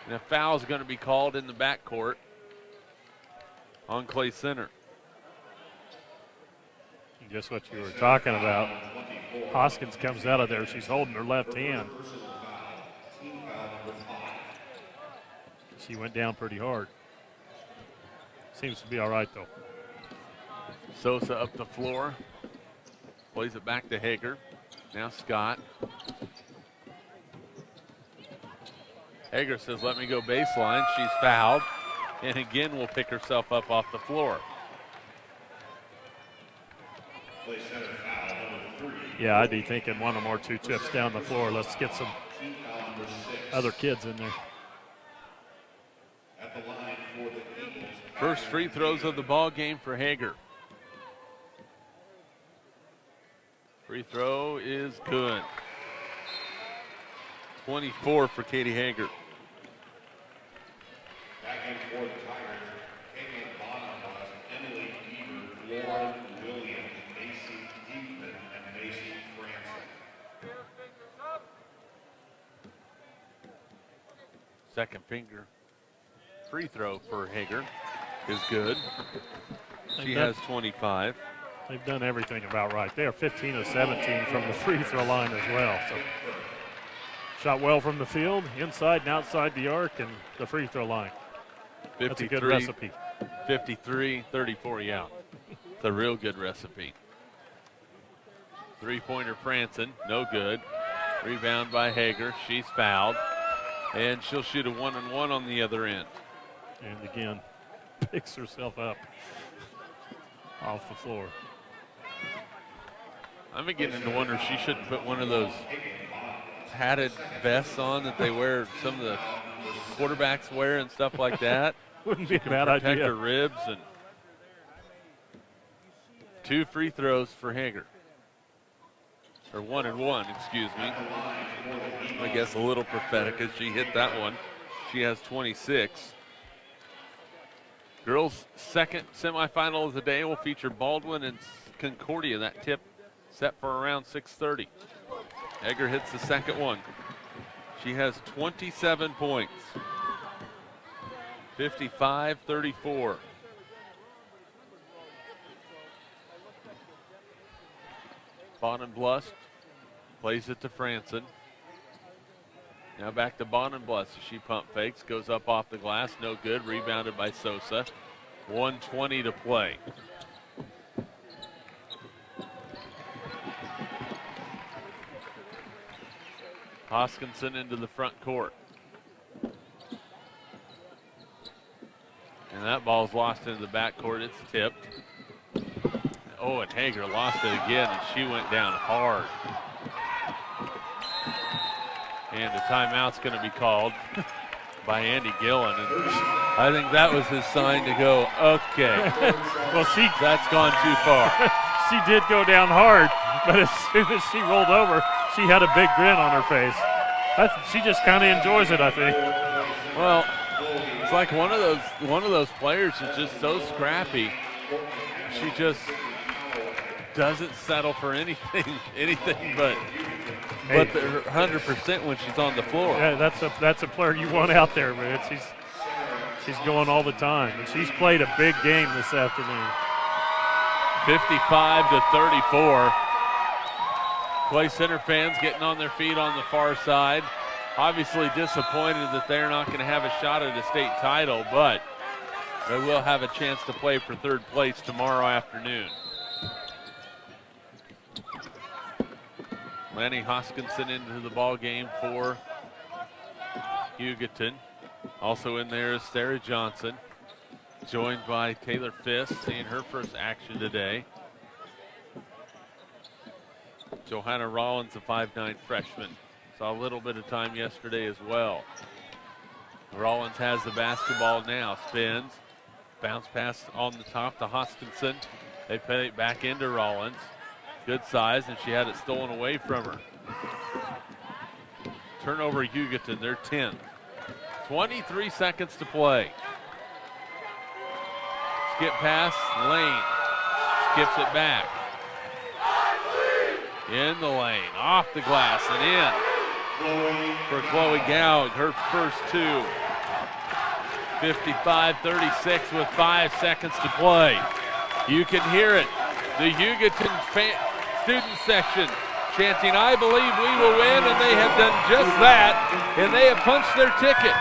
And a foul is going to be called in the backcourt on Clay Center. Just what you were talking about. Hoskins comes out of there. She's holding her left hand. She went down pretty hard. Seems to be all right, though. Sosa up the floor. Plays it back to Hager. Now Scott. Hager says, let me go baseline. She's fouled. And again will pick herself up off the floor. Yeah, I'd be thinking one or more 2 chips down the floor. Let's get some other kids in there. First free throws of the ball game for Hager. Free throw is good. 24 for Katie Hager. Back in for the Tigers, Kayla Bonham, Emily Bieber, Lauren Williams, Macy Diekman, and Macy Franson. Second finger free throw for Hager is good. She has 25. They've done everything about right. They are 15 of 17 from the free throw line as well. So shot well from the field, inside and outside the arc, and the free throw line. That's a good recipe. 53, 34, yeah. It's a real good recipe. Three-pointer Franson, no good. Rebound by Hager. She's fouled. And she'll shoot a 1-and-1 on the other end. And again, picks herself up off the floor. I'm beginning to wonder if she should put one of those padded vests on that they wear, some of the quarterbacks wear and stuff like that. Wouldn't be a bad protect idea. her ribs. And 2 free throws for Hager. Or 1 and 1, excuse me. I guess a little prophetic as she hit that one. She has 26. Girls' second semifinal of the day will feature Baldwin and Concordia. That tip set for around 6:30. Egger hits the second one. She has 27 points. 55-34. Bonenblust plays it to Franson. Now back to Bonenblust. She pump fakes, goes up off the glass, no good. Rebounded by Sosa. 1:20 to play. Hoskinson into the front court. And that ball's lost into the backcourt. It's tipped. Oh, and Hager lost it again, and she went down hard. And the timeout's going to be called by Andy Gillen. And I think that was his sign to go, okay. Well, that's gone too far. She did go down hard, but as soon as she rolled over, she had a big grin on her face. She just kind of enjoys it, I think. Well, it's like one of those players is just so scrappy. She just doesn't settle for anything but the 100% when she's on the floor. Yeah, that's a player you want out there, man. She's going all the time, and she's played a big game this afternoon. 55-34. Clay Center fans getting on their feet on the far side. Obviously disappointed that they're not going to have a shot at a state title, but they will have a chance to play for third place tomorrow afternoon. Lanny Hoskinson into the ball game for Hugoton. Also in there is Sarah Johnson, joined by Taylor Fisk, seeing her first action today. Johanna Rollins, a 5'9" freshman, saw a little bit of time yesterday as well. Rollins has the basketball now, spins, bounce pass on the top to Hoskinson. They play it back into Rollins. Good size, and she had it stolen away from her. Turnover Hugoton, their 10th. 23 seconds to play. Skip pass, Lane. Skips it back. In the lane, off the glass and in for Chloe Gowg, her first two. 55-36 with 5 seconds to play. You can hear it. The Hugoton student section chanting, "I believe we will win," and they have done just that, and they have punched their ticket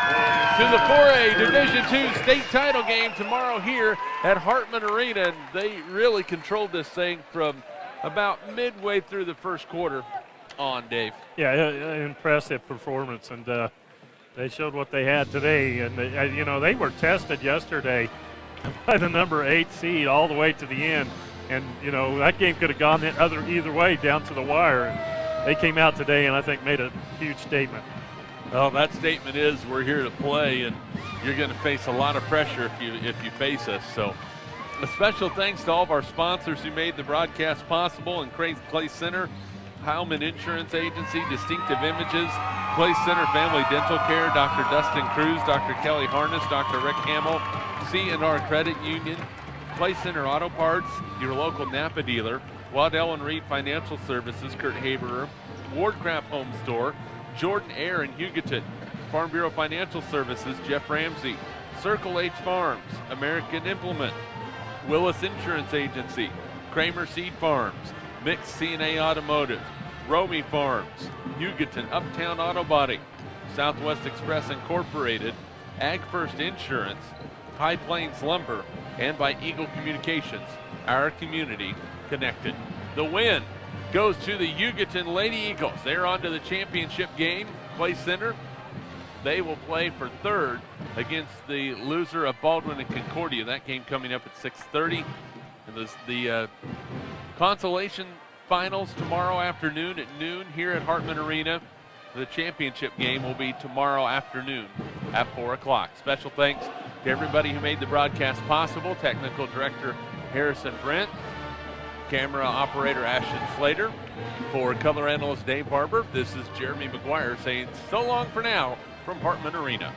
to the 4A Division II state title game tomorrow here at Hartman Arena, and they really controlled this thing from about midway through the first quarter on, Dave. Yeah, impressive performance, and they showed what they had today, and they were tested yesterday by the number 8 seed all the way to the end. And, that game could have gone either way down to the wire. And they came out today and I think made a huge statement. Well, that statement is we're here to play, and you're going to face a lot of pressure if you face us. So a special thanks to all of our sponsors who made the broadcast possible, and Clay Center, Heilman Insurance Agency, Distinctive Images, Clay Center Family Dental Care, Dr. Dustin Cruz, Dr. Kelly Harness, Dr. Rick Hamill, C&R Credit Union, Clay Center Auto Parts, your local Napa dealer, Waddell & Reed Financial Services, Kurt Haberer, Wardcraft Home Store, Jordan Air in Hugoton, Farm Bureau Financial Services, Jeff Ramsey, Circle H Farms, American Implement, Willis Insurance Agency, Kramer Seed Farms, Mix C&A Automotive, Romy Farms, Hugoton Uptown Auto Body, Southwest Express Incorporated, Ag First Insurance, High Plains Lumber, and by Eagle Communications, our community connected. The win goes to the Hugoton Lady Eagles. They're on to the championship game. Clay Center, they will play for third against the loser of Baldwin and Concordia. That game coming up at 6:30. And the consolation finals tomorrow afternoon at noon here at Hartman Arena. The championship game will be tomorrow afternoon at 4 o'clock. Special thanks to everybody who made the broadcast possible. Technical Director Harrison Brent, camera operator Ashton Slater, for color analyst Dave Barber, this is Jeremy McGuire saying so long for now from Hartman Arena.